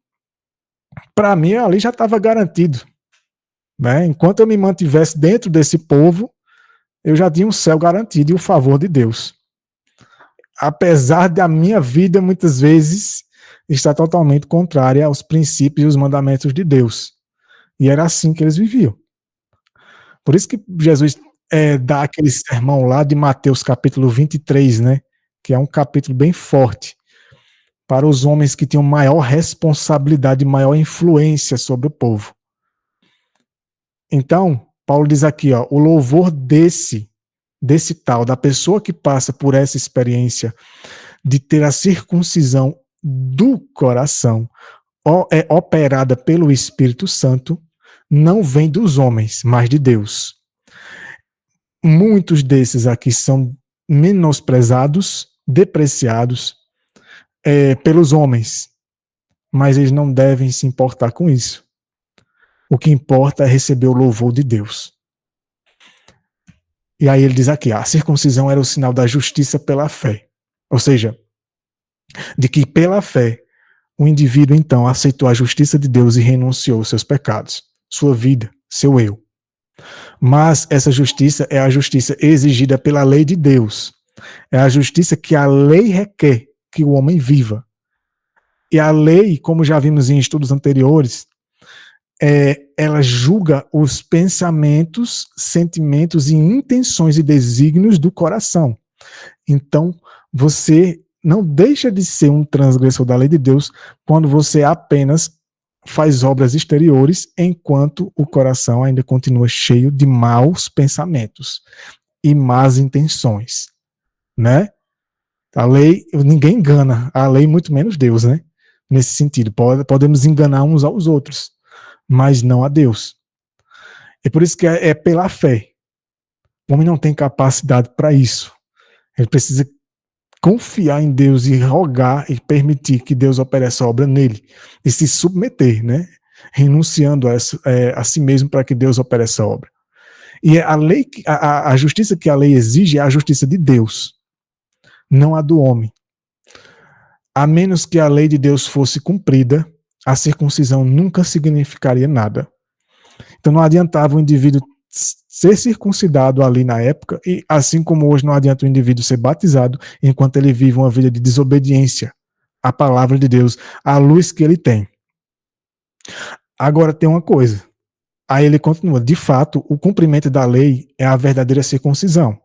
Para mim ali já estava garantido, né? Enquanto eu me mantivesse dentro desse povo, eu já tinha um céu garantido e o favor de Deus. Apesar da minha vida muitas vezes estar totalmente contrária aos princípios e os mandamentos de Deus. E era assim que eles viviam. Por isso que Jesus dá aquele sermão lá de Mateus capítulo 23, né? Que é um capítulo bem forte para os homens que tinham maior responsabilidade, maior influência sobre o povo. Então, Paulo diz aqui, ó, o louvor desse tal, da pessoa que passa por essa experiência de ter a circuncisão do coração operada pelo Espírito Santo, não vem dos homens, mas de Deus. Muitos desses aqui são menosprezados, depreciados pelos homens, mas eles não devem se importar com isso. O que importa é receber o louvor de Deus. E aí ele diz aqui, a circuncisão era o sinal da justiça pela fé. Ou seja, de que pela fé o indivíduo então aceitou a justiça de Deus e renunciou aos seus pecados, sua vida, seu eu. Mas essa justiça é a justiça exigida pela lei de Deus. É a justiça que a lei requer que o homem viva. E a lei, como já vimos em estudos anteriores, ela julga os pensamentos, sentimentos e intenções e desígnios do coração. Então, você não deixa de ser um transgressor da lei de Deus quando você apenas faz obras exteriores, enquanto o coração ainda continua cheio de maus pensamentos e más intenções, né? A lei, ninguém engana, a lei muito menos Deus, né? Nesse sentido, podemos enganar uns aos outros, mas não a Deus. É por isso que é pela fé. O homem não tem capacidade para isso. Ele precisa confiar em Deus e rogar e permitir que Deus opere essa obra nele e se submeter, né? Renunciando a si mesmo para que Deus opere essa obra. E a lei, a justiça que a lei exige é a justiça de Deus, não a do homem. A menos que a lei de Deus fosse cumprida, a circuncisão nunca significaria nada. Então não adiantava o indivíduo ser circuncidado ali na época, e assim como hoje não adianta o indivíduo ser batizado enquanto ele vive uma vida de desobediência à palavra de Deus, à luz que ele tem. Agora tem uma coisa, aí ele continua, de fato, o cumprimento da lei é a verdadeira circuncisão,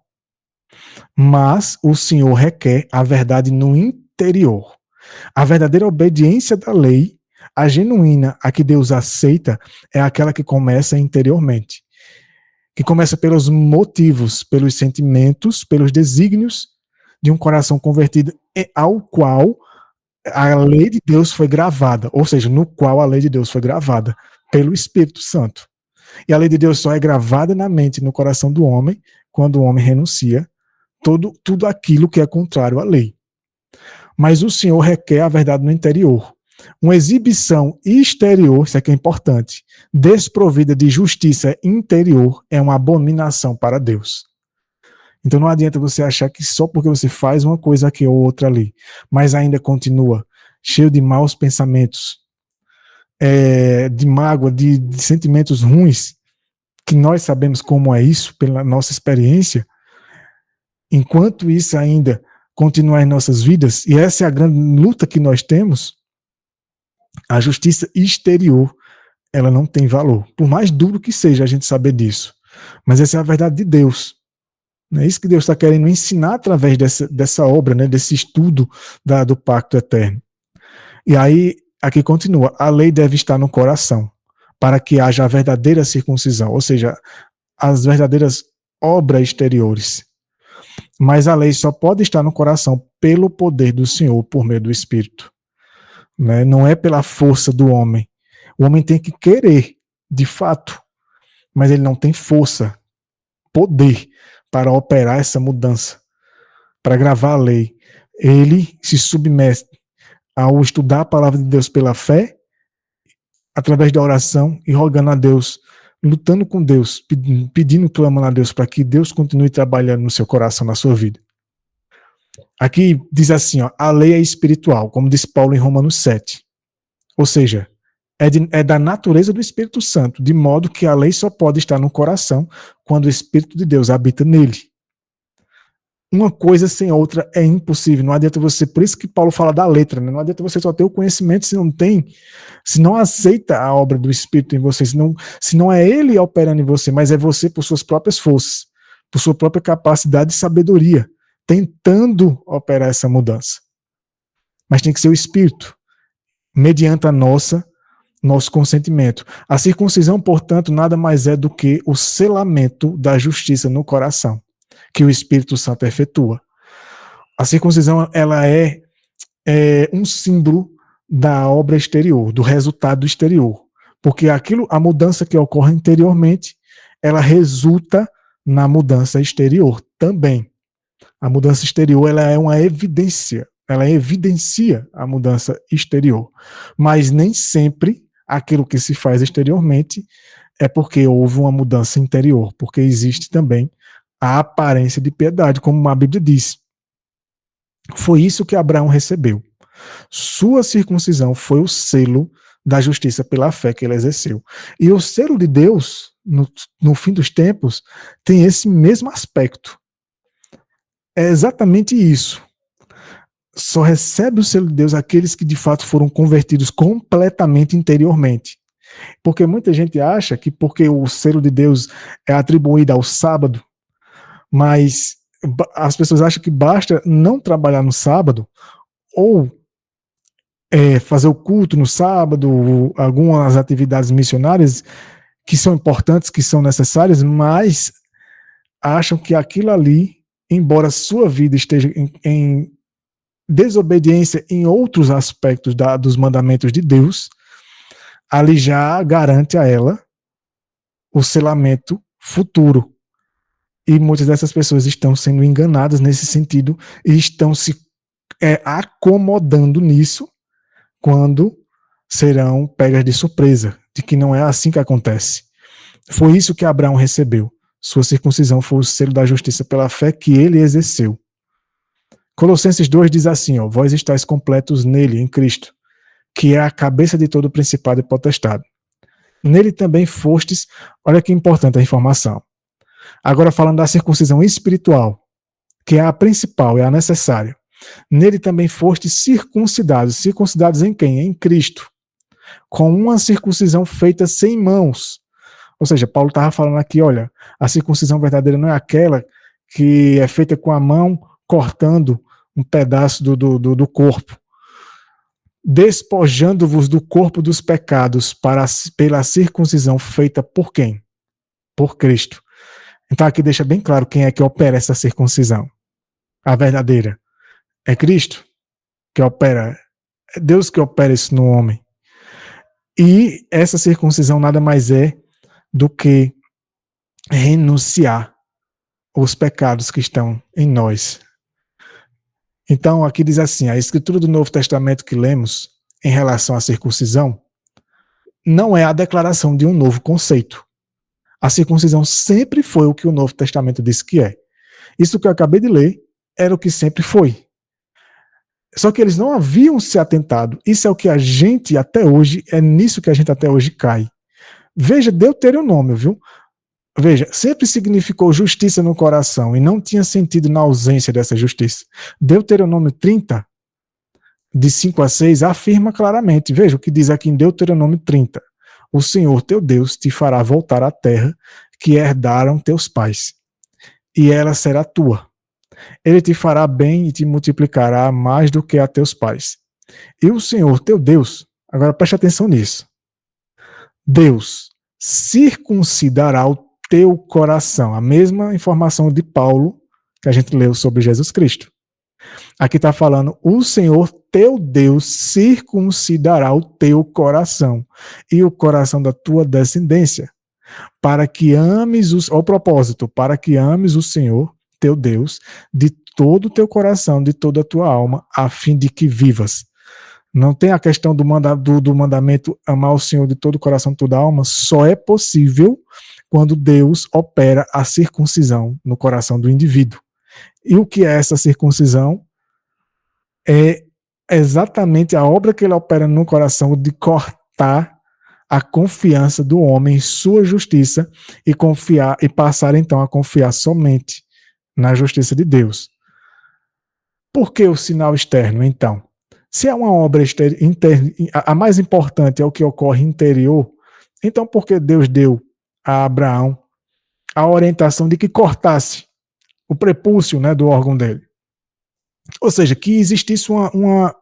mas o Senhor requer a verdade no interior. A verdadeira obediência da lei, a genuína, a que Deus aceita, é aquela que começa interiormente. Que começa pelos motivos, pelos sentimentos, pelos desígnios de um coração convertido ao qual a lei de Deus foi gravada, ou seja, no qual a lei de Deus foi gravada pelo Espírito Santo. E a lei de Deus só é gravada na mente, no coração do homem, quando o homem renuncia tudo aquilo que é contrário à lei. Mas o Senhor requer a verdade no interior. Uma exibição exterior, isso aqui é importante, desprovida de justiça interior, é uma abominação para Deus. Então não adianta você achar que só porque você faz uma coisa aqui ou outra ali, mas ainda continua cheio de maus pensamentos, de mágoa, de sentimentos ruins, que nós sabemos como é isso pela nossa experiência. Enquanto isso ainda continuar em nossas vidas, e essa é a grande luta que nós temos, a justiça exterior ela não tem valor. Por mais duro que seja a gente saber disso. Mas essa é a verdade de Deus. É isso que Deus está querendo ensinar através dessa obra, né, desse estudo do pacto eterno. E aí, aqui continua, a lei deve estar no coração, para que haja a verdadeira circuncisão, ou seja, as verdadeiras obras exteriores. Mas a lei só pode estar no coração pelo poder do Senhor, por meio do Espírito. Né? Não é pela força do homem. O homem tem que querer, de fato, mas ele não tem força, poder para operar essa mudança, para gravar a lei. Ele se submete ao estudar a palavra de Deus pela fé, através da oração e rogando a Deus, lutando com Deus, pedindo, clamando a Deus para que Deus continue trabalhando no seu coração, na sua vida. Aqui diz assim, ó, a lei é espiritual, como diz Paulo em Romanos 7. Ou seja, é da natureza do Espírito Santo, de modo que a lei só pode estar no coração quando o Espírito de Deus habita nele. Uma coisa sem outra é impossível. Não adianta você, por isso que Paulo fala da letra, né? Não adianta você só ter o conhecimento se não aceita a obra do Espírito em você, se não é ele operando em você, mas é você por suas próprias forças, por sua própria capacidade e sabedoria, tentando operar essa mudança. Mas tem que ser o Espírito, mediante nosso consentimento. A circuncisão, portanto, nada mais é do que o selamento da justiça no coração, que o Espírito Santo efetua. A circuncisão, ela é um símbolo da obra exterior, do resultado exterior. Porque a mudança que ocorre interiormente, ela resulta na mudança exterior também. A mudança exterior, ela é uma evidência, ela evidencia a mudança exterior. Mas nem sempre aquilo que se faz exteriormente é porque houve uma mudança interior, porque existe também a aparência de piedade, como a Bíblia diz. Foi isso que Abraão recebeu. Sua circuncisão foi o selo da justiça pela fé que ele exerceu. E o selo de Deus, no fim dos tempos, tem esse mesmo aspecto. É exatamente isso. Só recebe o selo de Deus aqueles que de fato foram convertidos completamente interiormente. Porque muita gente acha que porque o selo de Deus é atribuído ao sábado, mas as pessoas acham que basta não trabalhar no sábado ou fazer o culto no sábado, algumas atividades missionárias que são importantes, que são necessárias, mas acham que aquilo ali, embora sua vida esteja em desobediência em outros aspectos dos mandamentos de Deus, ali já garante a ela o selamento futuro. E muitas dessas pessoas estão sendo enganadas nesse sentido e estão se acomodando nisso quando serão pegas de surpresa, de que não é assim que acontece. Foi isso que Abraão recebeu. Sua circuncisão foi o selo da justiça pela fé que ele exerceu. Colossenses 2 diz assim, ó, vós estáis completos nele, em Cristo, que é a cabeça de todo principado e potestade. Nele também fostes, olha que importante a informação. Agora falando da circuncisão espiritual, que é a principal, é a necessária. Nele também fostes circuncidados. Circuncidados em quem? Em Cristo. Com uma circuncisão feita sem mãos. Ou seja, Paulo estava falando aqui, olha, a circuncisão verdadeira não é aquela que é feita com a mão cortando um pedaço do corpo. Despojando-vos do corpo dos pecados pela circuncisão feita por quem? Por Cristo. Então aqui deixa bem claro quem é que opera essa circuncisão. A verdadeira. É Cristo que opera. É Deus que opera isso no homem. E essa circuncisão nada mais é do que renunciar os pecados que estão em nós. Então aqui diz assim, a escritura do Novo Testamento que lemos em relação à circuncisão não é a declaração de um novo conceito. A circuncisão sempre foi o que o Novo Testamento diz que é. Isso que eu acabei de ler era o que sempre foi. Só que eles não haviam se atentado. Isso é o que a gente até hoje, é nisso que a gente até hoje cai. Veja, Deuteronômio, viu? Veja, sempre significou justiça no coração e não tinha sentido na ausência dessa justiça. Deuteronômio 30, de 5 a 6, afirma claramente. Veja o que diz aqui em Deuteronômio 30. o Senhor teu Deus te fará voltar à terra que herdaram teus pais, e ela será tua. Ele te fará bem e te multiplicará mais do que a teus pais. E o Senhor teu Deus, agora preste atenção nisso, Deus circuncidará o teu coração. A mesma informação de Paulo que a gente leu sobre Jesus Cristo. Aqui está falando, o Senhor teu Deus circuncidará o teu coração e o coração da tua descendência, para que ames, ao propósito, para que ames o Senhor teu Deus de todo o teu coração, de toda a tua alma, a fim de que vivas. Não tem a questão do mandamento amar o Senhor de todo o coração, de toda a alma, só é possível quando Deus opera a circuncisão no coração do indivíduo. E o que é essa circuncisão? É exatamente a obra que ele opera no coração de cortar a confiança do homem em sua justiça e confiar e passar então a confiar somente na justiça de Deus. Por que o sinal externo, então? Se é uma obra interna, a mais importante é o que ocorre interior, então por que Deus deu a Abraão a orientação de que cortasse o prepúcio, né, do órgão dele? Ou seja, que existisse uma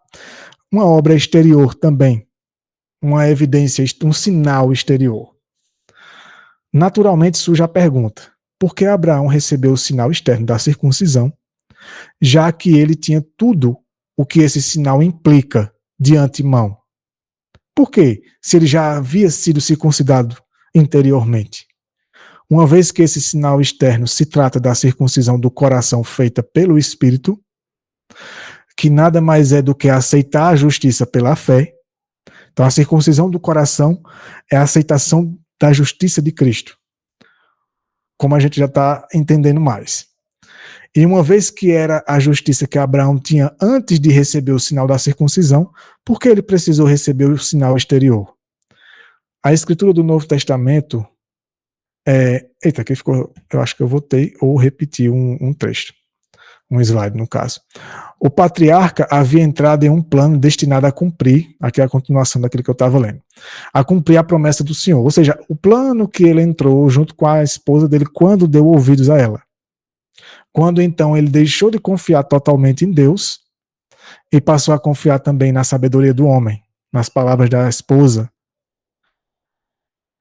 obra exterior também, uma evidência, um sinal exterior. Naturalmente surge a pergunta, por que Abraão recebeu o sinal externo da circuncisão, já que ele tinha tudo o que esse sinal implica de antemão? Por quê? Se ele já havia sido circuncidado interiormente. Uma vez que esse sinal externo se trata da circuncisão do coração feita pelo Espírito, que nada mais é do que aceitar a justiça pela fé. Então, a circuncisão do coração é a aceitação da justiça de Cristo, como a gente já está entendendo mais. E uma vez que era a justiça que Abraão tinha antes de receber o sinal da circuncisão, por que ele precisou receber o sinal exterior? A escritura do Novo Testamento eita, aqui ficou, eu acho que eu votei ou repeti um trecho, um slide no caso. O patriarca havia entrado em um plano destinado a cumprir, aqui é a continuação daquilo que eu estava lendo, a cumprir a promessa do Senhor, ou seja, o plano que ele entrou junto com a esposa dele quando deu ouvidos a ela. Quando então ele deixou de confiar totalmente em Deus e passou a confiar também na sabedoria do homem, nas palavras da esposa,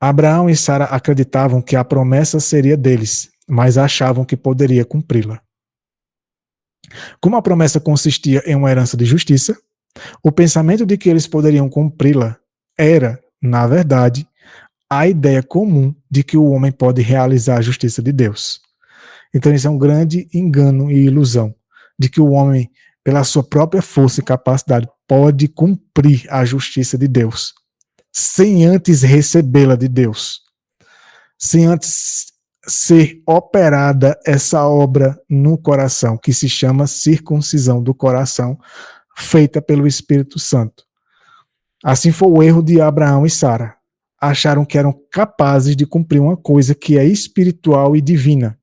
Abraão e Sara acreditavam que a promessa seria deles, mas achavam que poderia cumpri-la. Como a promessa consistia em uma herança de justiça, o pensamento de que eles poderiam cumpri-la era, na verdade, a ideia comum de que o homem pode realizar a justiça de Deus. Então isso é um grande engano e ilusão, de que o homem, pela sua própria força e capacidade, pode cumprir a justiça de Deus, sem antes recebê-la de Deus, sem antes ser operada essa obra no coração, que se chama circuncisão do coração, feita pelo Espírito Santo. Assim foi o erro de Abraão e Sara. Acharam que eram capazes de cumprir uma coisa que é espiritual e divina,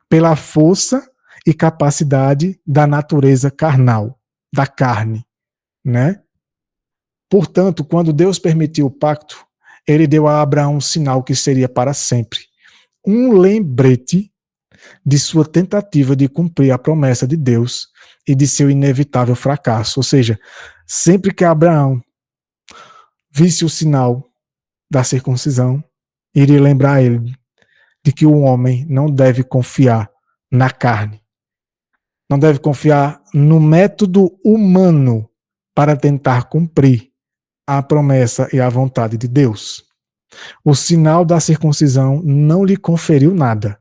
pela força e capacidade da natureza carnal, da carne, né? Portanto, quando Deus permitiu o pacto, ele deu a Abraão um sinal que seria para sempre. Um lembrete de sua tentativa de cumprir a promessa de Deus e de seu inevitável fracasso. Ou seja, sempre que Abraão visse o sinal da circuncisão, iria lembrar ele de que o homem não deve confiar na carne, não deve confiar no método humano para tentar cumprir a promessa e a vontade de Deus. O sinal da circuncisão não lhe conferiu nada.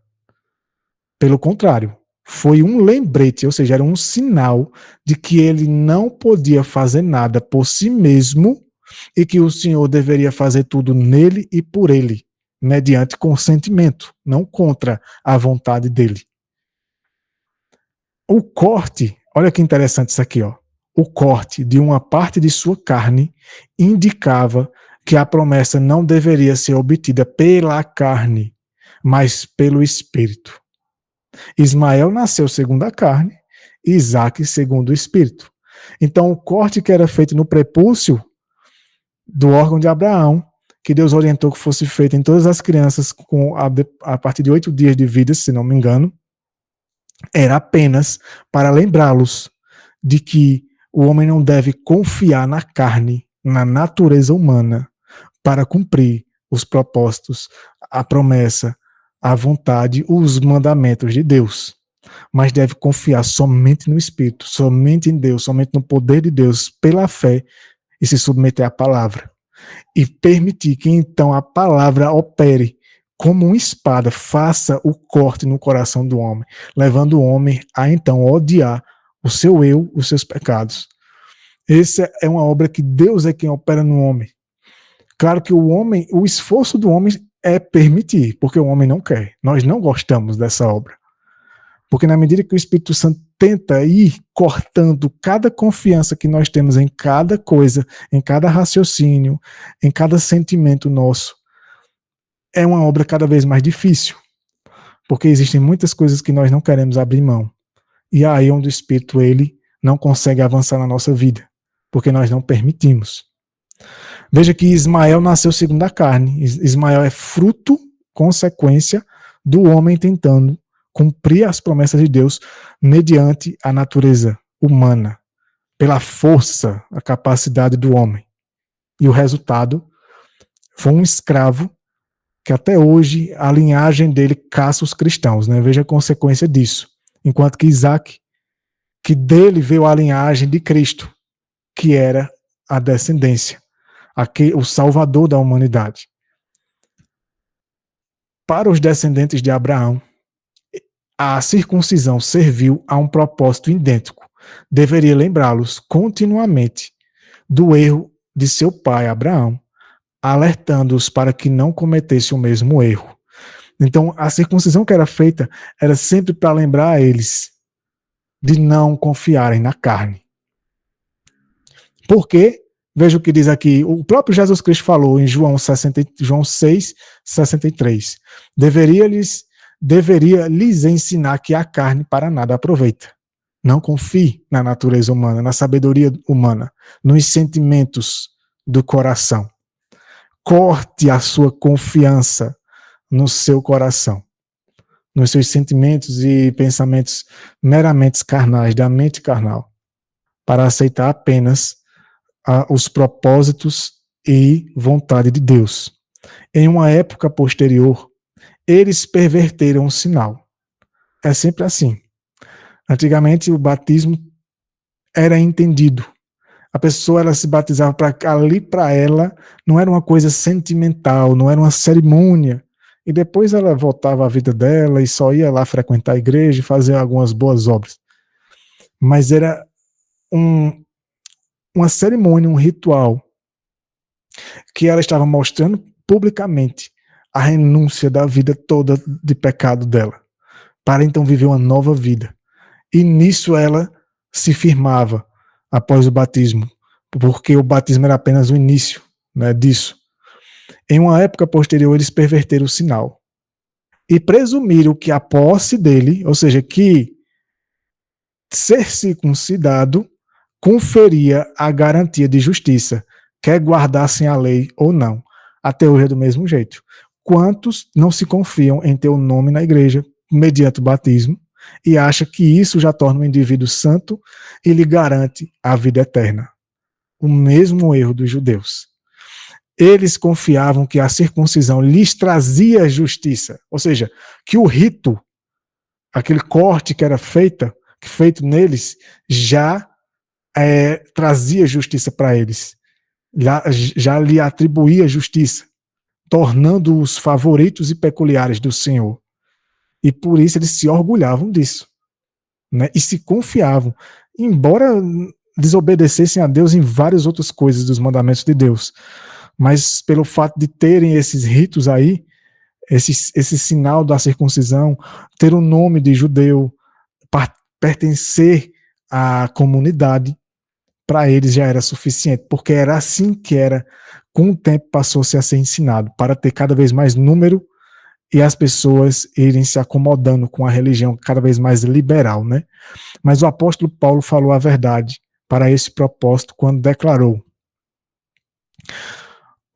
Pelo contrário, foi um lembrete, ou seja, era um sinal de que ele não podia fazer nada por si mesmo e que o Senhor deveria fazer tudo nele e por ele, mediante consentimento, não contra a vontade dele. O corte, olha que interessante isso aqui, ó. O corte de uma parte de sua carne indicava que a promessa não deveria ser obtida pela carne, mas pelo Espírito. Ismael nasceu segundo a carne, Isaque segundo o Espírito. Então o corte que era feito no prepúcio do órgão de Abraão que Deus orientou que fosse feita em todas as crianças a partir de 8 dias de vida, se não me engano, era apenas para lembrá-los de que o homem não deve confiar na carne, na natureza humana, para cumprir os propósitos, a promessa, a vontade, os mandamentos de Deus. Mas deve confiar somente no Espírito, somente em Deus, somente no poder de Deus, pela fé, e se submeter à palavra. E permitir que então a palavra opere como uma espada, faça o corte no coração do homem, levando o homem a então odiar o seu eu, os seus pecados. Essa é uma obra que Deus é quem opera no homem. Claro que o esforço do homem é permitir, porque o homem não quer. Nós não gostamos dessa obra. Porque na medida que o Espírito Santo tenta ir cortando cada confiança que nós temos em cada coisa, em cada raciocínio, em cada sentimento nosso, é uma obra cada vez mais difícil. Porque existem muitas coisas que nós não queremos abrir mão. E aí onde o Espírito, ele não consegue avançar na nossa vida, porque nós não permitimos. Veja que Ismael nasceu segundo a carne. Ismael é fruto, consequência do homem tentando cumprir as promessas de Deus mediante a natureza humana, pela força, a capacidade do homem. E o resultado foi um escravo que até hoje a linhagem dele caça os cristãos, né? Veja a consequência disso. Enquanto que Isaac, que dele veio a linhagem de Cristo, que era a descendência, o salvador da humanidade. Para os descendentes de Abraão, a circuncisão serviu a um propósito idêntico. Deveria lembrá-los continuamente do erro de seu pai Abraão, alertando-os para que não cometessem o mesmo erro. Então, a circuncisão que era feita era sempre para lembrar a eles de não confiarem na carne. Porque, veja o que diz aqui, o próprio Jesus Cristo falou em João 6, 63. Deveria lhes ensinar que a carne para nada aproveita. Não confie na natureza humana, na sabedoria humana, nos sentimentos do coração. Corte a sua confiança no seu coração, nos seus sentimentos e pensamentos meramente carnais, da mente carnal, para aceitar apenas os propósitos e vontade de Deus. Em uma época posterior, eles perverteram o sinal. É sempre assim. Antigamente, o batismo era entendido. A pessoa ela se batizava ali para ela, não era uma coisa sentimental, não era uma cerimônia. E depois ela voltava à vida dela e só ia lá frequentar a igreja e fazer algumas boas obras. Mas era uma cerimônia, um ritual, que ela estava mostrando publicamente a renúncia da vida toda de pecado dela, para então viver uma nova vida. E nisso ela se firmava após o batismo, porque o batismo era apenas o início, né, disso. Em uma época posterior, eles perverteram o sinal e presumiram que a posse dele, ou seja, que ser circuncidado, conferia a garantia de justiça, quer guardassem a lei ou não. Até hoje é do mesmo jeito. Quantos não se confiam em ter o nome na igreja mediante o batismo e acha que isso já torna o indivíduo santo e lhe garante a vida eterna? O mesmo erro dos judeus. Eles confiavam que a circuncisão lhes trazia justiça, ou seja, que o rito, aquele corte que era feito neles, já trazia justiça para eles, já lhe atribuía justiça, tornando-os favoritos e peculiares do Senhor. E por isso eles se orgulhavam disso, né? E se confiavam, embora desobedecessem a Deus em várias outras coisas dos mandamentos de Deus, mas pelo fato de terem esses ritos aí, esse sinal da circuncisão, ter o nome de judeu, pertencer à comunidade, para eles já era suficiente, porque era assim que era, com o tempo passou-se a ser ensinado, para ter cada vez mais número e as pessoas irem se acomodando com a religião cada vez mais liberal, né? Mas o apóstolo Paulo falou a verdade para esse propósito quando declarou: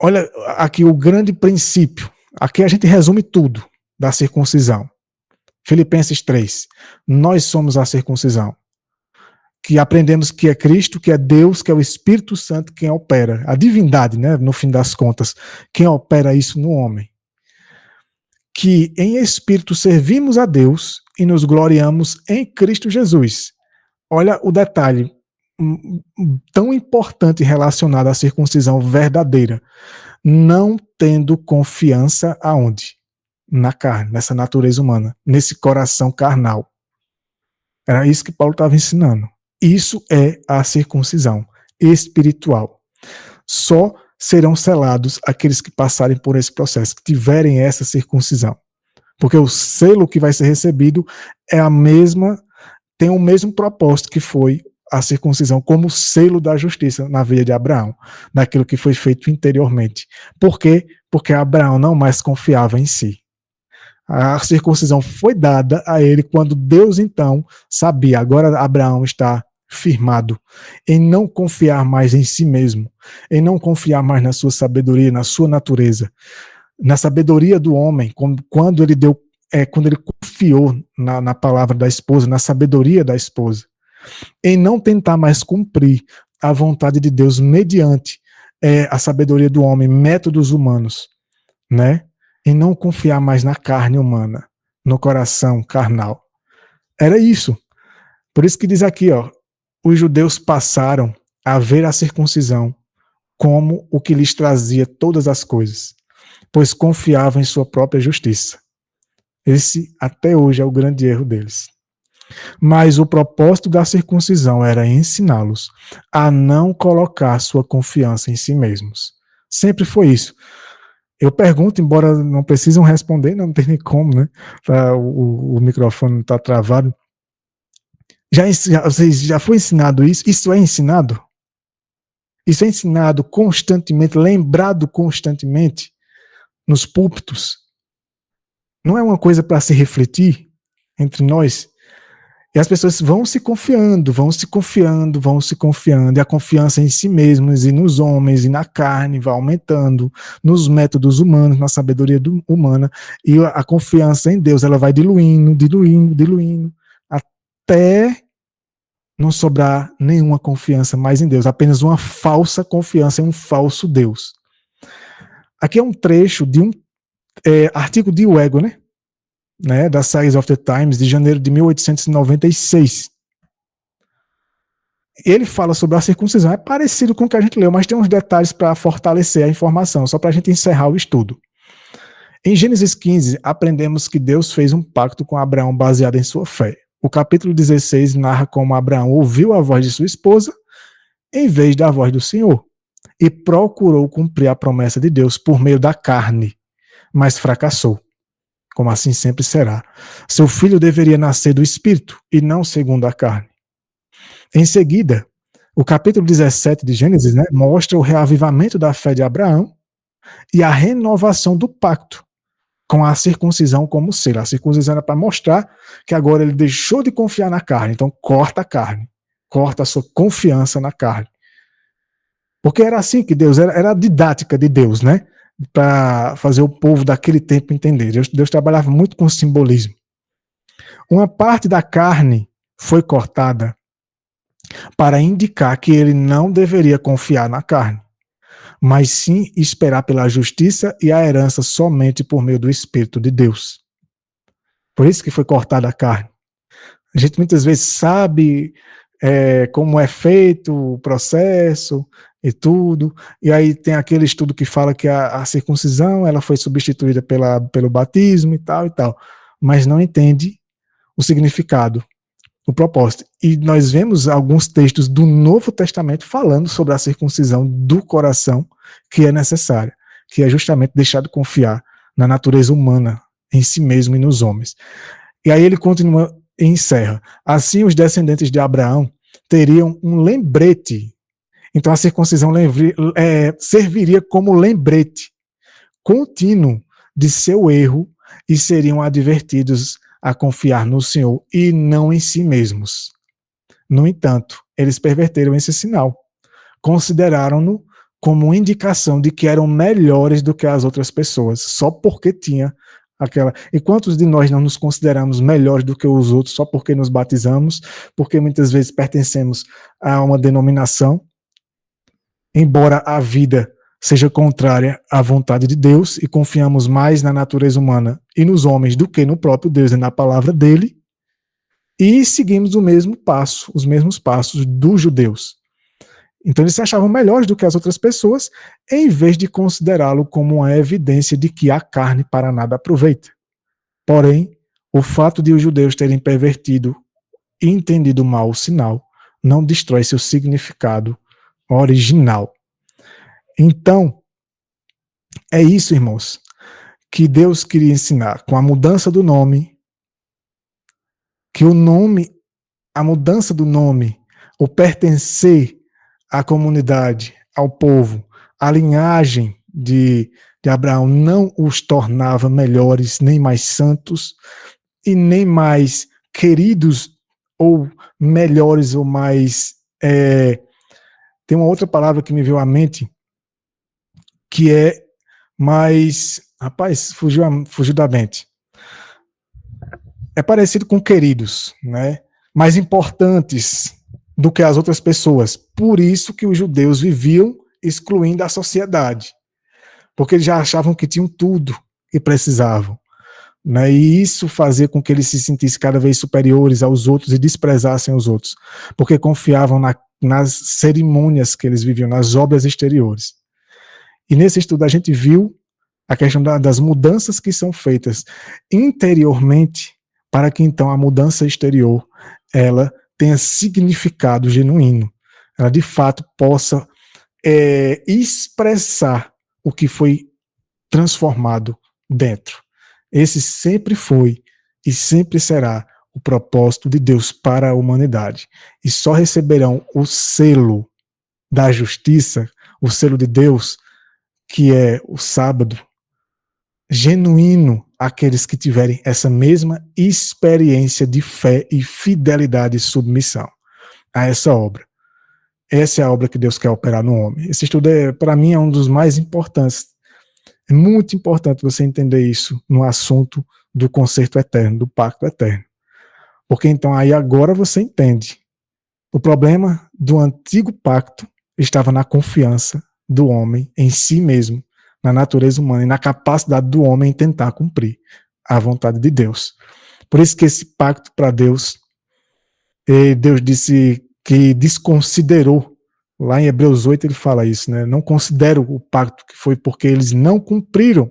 Olha aqui o grande princípio. Aqui a gente resume tudo da circuncisão. Filipenses 3. Nós somos a circuncisão. Que aprendemos que é Cristo, que é Deus, que é o Espírito Santo quem opera. A divindade, né, no fim das contas, quem opera isso no homem. Que em espírito servimos a Deus e nos gloriamos em Cristo Jesus. Olha o detalhe tão importante relacionado à circuncisão verdadeira. Não tendo confiança aonde? Na carne, nessa natureza humana, nesse coração carnal. Era isso que Paulo estava ensinando. Isso é a circuncisão espiritual. Só serão selados aqueles que passarem por esse processo, que tiverem essa circuncisão. Porque o selo que vai ser recebido é a mesma, tem o mesmo propósito que foi a circuncisão como selo da justiça na veia de Abraão, daquilo que foi feito interiormente. Por quê? Porque Abraão não mais confiava em si. A circuncisão foi dada a ele quando Deus então sabia, agora Abraão está firmado em não confiar mais em si mesmo, em não confiar mais na sua sabedoria, na sua natureza, na sabedoria do homem, quando ele confiou na palavra da esposa, na sabedoria da esposa, em não tentar mais cumprir a vontade de Deus mediante a sabedoria do homem, métodos humanos, né? Em não confiar mais na carne humana, no coração carnal. Era isso. Por isso que diz aqui, ó, os judeus passaram a ver a circuncisão como o que lhes trazia todas as coisas, pois confiavam em sua própria justiça. Esse, até hoje, é o grande erro deles. Mas o propósito da circuncisão era ensiná-los a não colocar sua confiança em si mesmos. Sempre foi isso. Eu pergunto, embora não precisam responder, não tem nem como, né? O microfone está travado. Vocês já foi ensinado isso? Isso é ensinado? Isso é ensinado constantemente, lembrado constantemente nos púlpitos. Não é uma coisa para se refletir entre nós? E as pessoas vão se confiando, e a confiança em si mesmos e nos homens e na carne vai aumentando, nos métodos humanos, na sabedoria humana, e a confiança em Deus, ela vai diluindo, até não sobrar nenhuma confiança mais em Deus, apenas uma falsa confiança em um falso Deus. Aqui é um trecho de um artigo de Wegner, né, da Size of the Times, de janeiro de 1896. Ele fala sobre a circuncisão, é parecido com o que a gente leu, mas tem uns detalhes para fortalecer a informação, só para a gente encerrar o estudo. Em Gênesis 15, aprendemos que Deus fez um pacto com Abraão baseado em sua fé. O capítulo 16 narra como Abraão ouviu a voz de sua esposa em vez da voz do Senhor e procurou cumprir a promessa de Deus por meio da carne, mas fracassou. Como assim sempre será. Seu filho deveria nascer do Espírito e não segundo a carne. Em seguida, o capítulo 17 de Gênesis, né, mostra o reavivamento da fé de Abraão e a renovação do pacto com a circuncisão como selo. A circuncisão era para mostrar que agora ele deixou de confiar na carne, então corta a carne, corta a sua confiança na carne. Porque era assim que Deus, era a didática de Deus, né? Para fazer o povo daquele tempo entender. Deus trabalhava muito com simbolismo. Uma parte da carne foi cortada para indicar que ele não deveria confiar na carne, mas sim esperar pela justiça e a herança somente por meio do Espírito de Deus. Por isso que foi cortada a carne. A gente muitas vezes sabe como é feito o processo e tudo, e aí tem aquele estudo que fala que a circuncisão ela foi substituída pelo batismo e tal, mas não entende o significado, o propósito. E nós vemos alguns textos do Novo Testamento falando sobre a circuncisão do coração que é necessária, que é justamente deixar de confiar na natureza humana, em si mesmo e nos homens. E aí ele continua e encerra. Assim os descendentes de Abraão teriam um lembrete. Então a circuncisão serviria como lembrete contínuo de seu erro e seriam advertidos a confiar no Senhor e não em si mesmos. No entanto, eles perverteram esse sinal. Consideraram-no como indicação de que eram melhores do que as outras pessoas, só porque tinha aquela. E quantos de nós não nos consideramos melhores do que os outros só porque nos batizamos, porque muitas vezes pertencemos a uma denominação, embora a vida seja contrária à vontade de Deus e confiamos mais na natureza humana e nos homens do que no próprio Deus e na palavra dele, e seguimos o mesmo passo, os mesmos passos dos judeus. Então eles se achavam melhores do que as outras pessoas, em vez de considerá-lo como uma evidência de que a carne para nada aproveita. Porém, o fato de os judeus terem pervertido e entendido mal o sinal não destrói seu significado original. Então, é isso, irmãos, que Deus queria ensinar com a mudança do nome, que o nome, a mudança do nome, o pertencer à comunidade, ao povo, a linhagem de Abraão não os tornava melhores, nem mais santos, e nem mais queridos, ou melhores, ou mais. Tem uma outra palavra que me veio à mente, que é mais. Rapaz, fugiu da mente. É parecido com queridos, né? Mais importantes do que as outras pessoas. Por isso que os judeus viviam excluindo a sociedade. Porque eles já achavam que tinham tudo que precisavam. Né? E isso fazia com que eles se sentissem cada vez superiores aos outros e desprezassem os outros. Porque confiavam nas cerimônias que eles viviam, nas obras exteriores. E nesse estudo a gente viu a questão das mudanças que são feitas interiormente para que então a mudança exterior ela tenha significado genuíno. Ela de fato possa expressar o que foi transformado dentro. Esse sempre foi e sempre será o propósito de Deus para a humanidade. E só receberão o selo da justiça, o selo de Deus, que é o sábado, genuíno, aqueles que tiverem essa mesma experiência de fé e fidelidade e submissão a essa obra. Essa é a obra que Deus quer operar no homem. Esse estudo, para mim, é um dos mais importantes. É muito importante você entender isso no assunto do concerto eterno, do pacto eterno. Porque então aí agora você entende. O problema do antigo pacto estava na confiança do homem em si mesmo, na natureza humana e na capacidade do homem em tentar cumprir a vontade de Deus. Por isso que esse pacto para Deus, Deus disse que desconsiderou. Lá em Hebreus 8 ele fala isso, né? Não considero o pacto que foi porque eles não cumpriram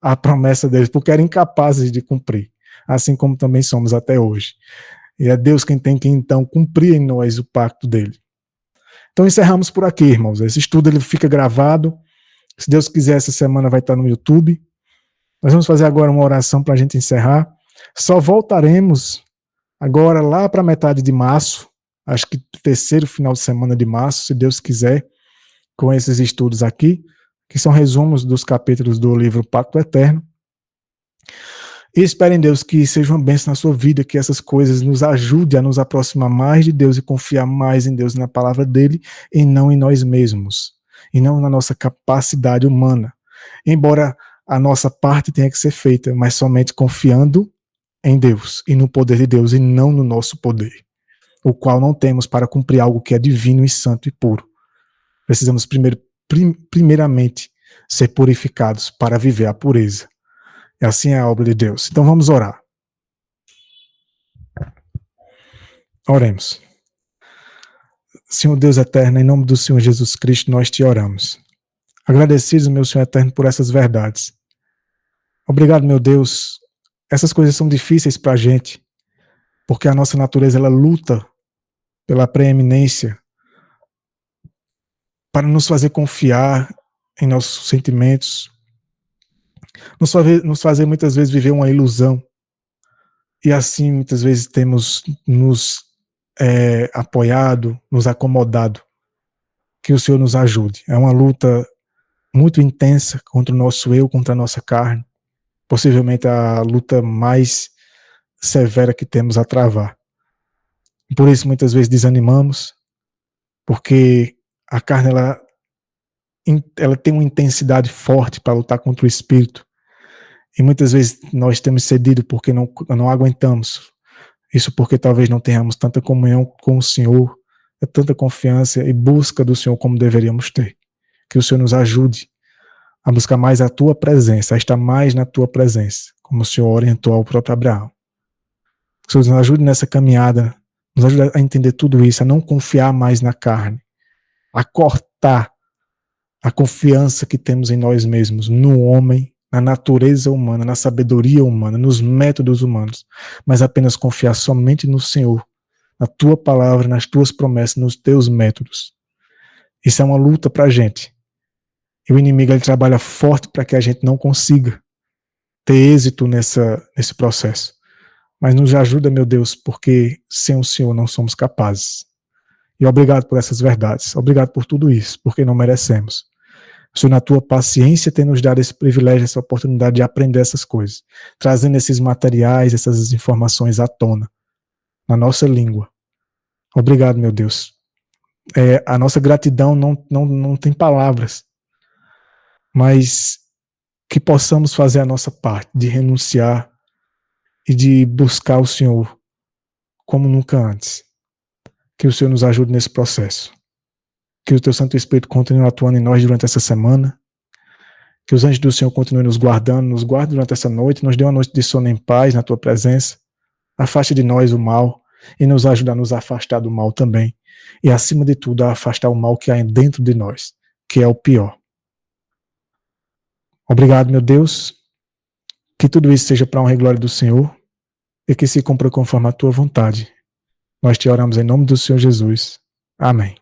a promessa deles, porque eram incapazes de cumprir, assim como também somos até hoje. E é Deus quem tem que então cumprir em nós o pacto dele. Então encerramos por aqui, irmãos. Esse estudo ele fica gravado. Se Deus quiser, essa semana vai estar no YouTube. Nós vamos fazer agora uma oração para a gente encerrar. Só voltaremos agora lá para a metade de março, acho que terceiro final de semana de março, se Deus quiser, com esses estudos aqui, que são resumos dos capítulos do livro Pacto Eterno. E espero em Deus que seja uma bênção na sua vida, que essas coisas nos ajudem a nos aproximar mais de Deus e confiar mais em Deus, na palavra dele, e não em nós mesmos, e não na nossa capacidade humana. Embora a nossa parte tenha que ser feita, mas somente confiando em Deus e no poder de Deus, e não no nosso poder, o qual não temos para cumprir algo que é divino e santo e puro. Precisamos primeiramente ser purificados para viver a pureza. E assim é a obra de Deus. Então vamos orar. Oremos. Senhor Deus eterno, em nome do Senhor Jesus Cristo, nós te oramos. Agradecidos, meu Senhor eterno, por essas verdades. Obrigado, meu Deus. Essas coisas são difíceis para a gente, porque a nossa natureza ela luta pela preeminência, para nos fazer confiar em nossos sentimentos, nos fazer muitas vezes viver uma ilusão. E assim muitas vezes temos nos apoiado, nos acomodado. Que o Senhor nos ajude. É uma luta muito intensa contra o nosso eu, contra a nossa carne. Possivelmente a luta mais severa que temos a travar. Por isso muitas vezes desanimamos, porque a carne ela ela tem uma intensidade forte para lutar contra o espírito. E muitas vezes nós temos cedido porque não aguentamos. Isso porque talvez não tenhamos tanta comunhão com o Senhor, tanta confiança e busca do Senhor como deveríamos ter. Que o Senhor nos ajude a buscar mais a tua presença, a estar mais na tua presença, como o Senhor orientou ao próprio Abraão. Que o Senhor nos ajude nessa caminhada, nos ajude a entender tudo isso, a não confiar mais na carne, a cortar a confiança que temos em nós mesmos, no homem, na natureza humana, na sabedoria humana, nos métodos humanos, mas apenas confiar somente no Senhor, na tua palavra, nas tuas promessas, nos teus métodos. Isso é uma luta para a gente. E o inimigo ele trabalha forte para que a gente não consiga ter êxito nesse processo. Mas nos ajuda, meu Deus, porque sem o Senhor não somos capazes. E obrigado por essas verdades. Obrigado por tudo isso, porque não merecemos. O Senhor, na tua paciência, tem nos dado esse privilégio, essa oportunidade de aprender essas coisas, trazendo esses materiais, essas informações à tona, na nossa língua. Obrigado, meu Deus. A nossa gratidão não tem palavras, mas que possamos fazer a nossa parte de renunciar e de buscar o Senhor como nunca antes. Que o Senhor nos ajude nesse processo. Que o teu Santo Espírito continue atuando em nós durante essa semana. Que os anjos do Senhor continuem nos guardando, nos guarde durante essa noite, nos dê uma noite de sono em paz na tua presença. Afaste de nós o mal e nos ajude a nos afastar do mal também. E acima de tudo, a afastar o mal que há dentro de nós, que é o pior. Obrigado, meu Deus. Que tudo isso seja para a honra e glória do Senhor e que se cumpra conforme a tua vontade. Nós te oramos em nome do Senhor Jesus. Amém.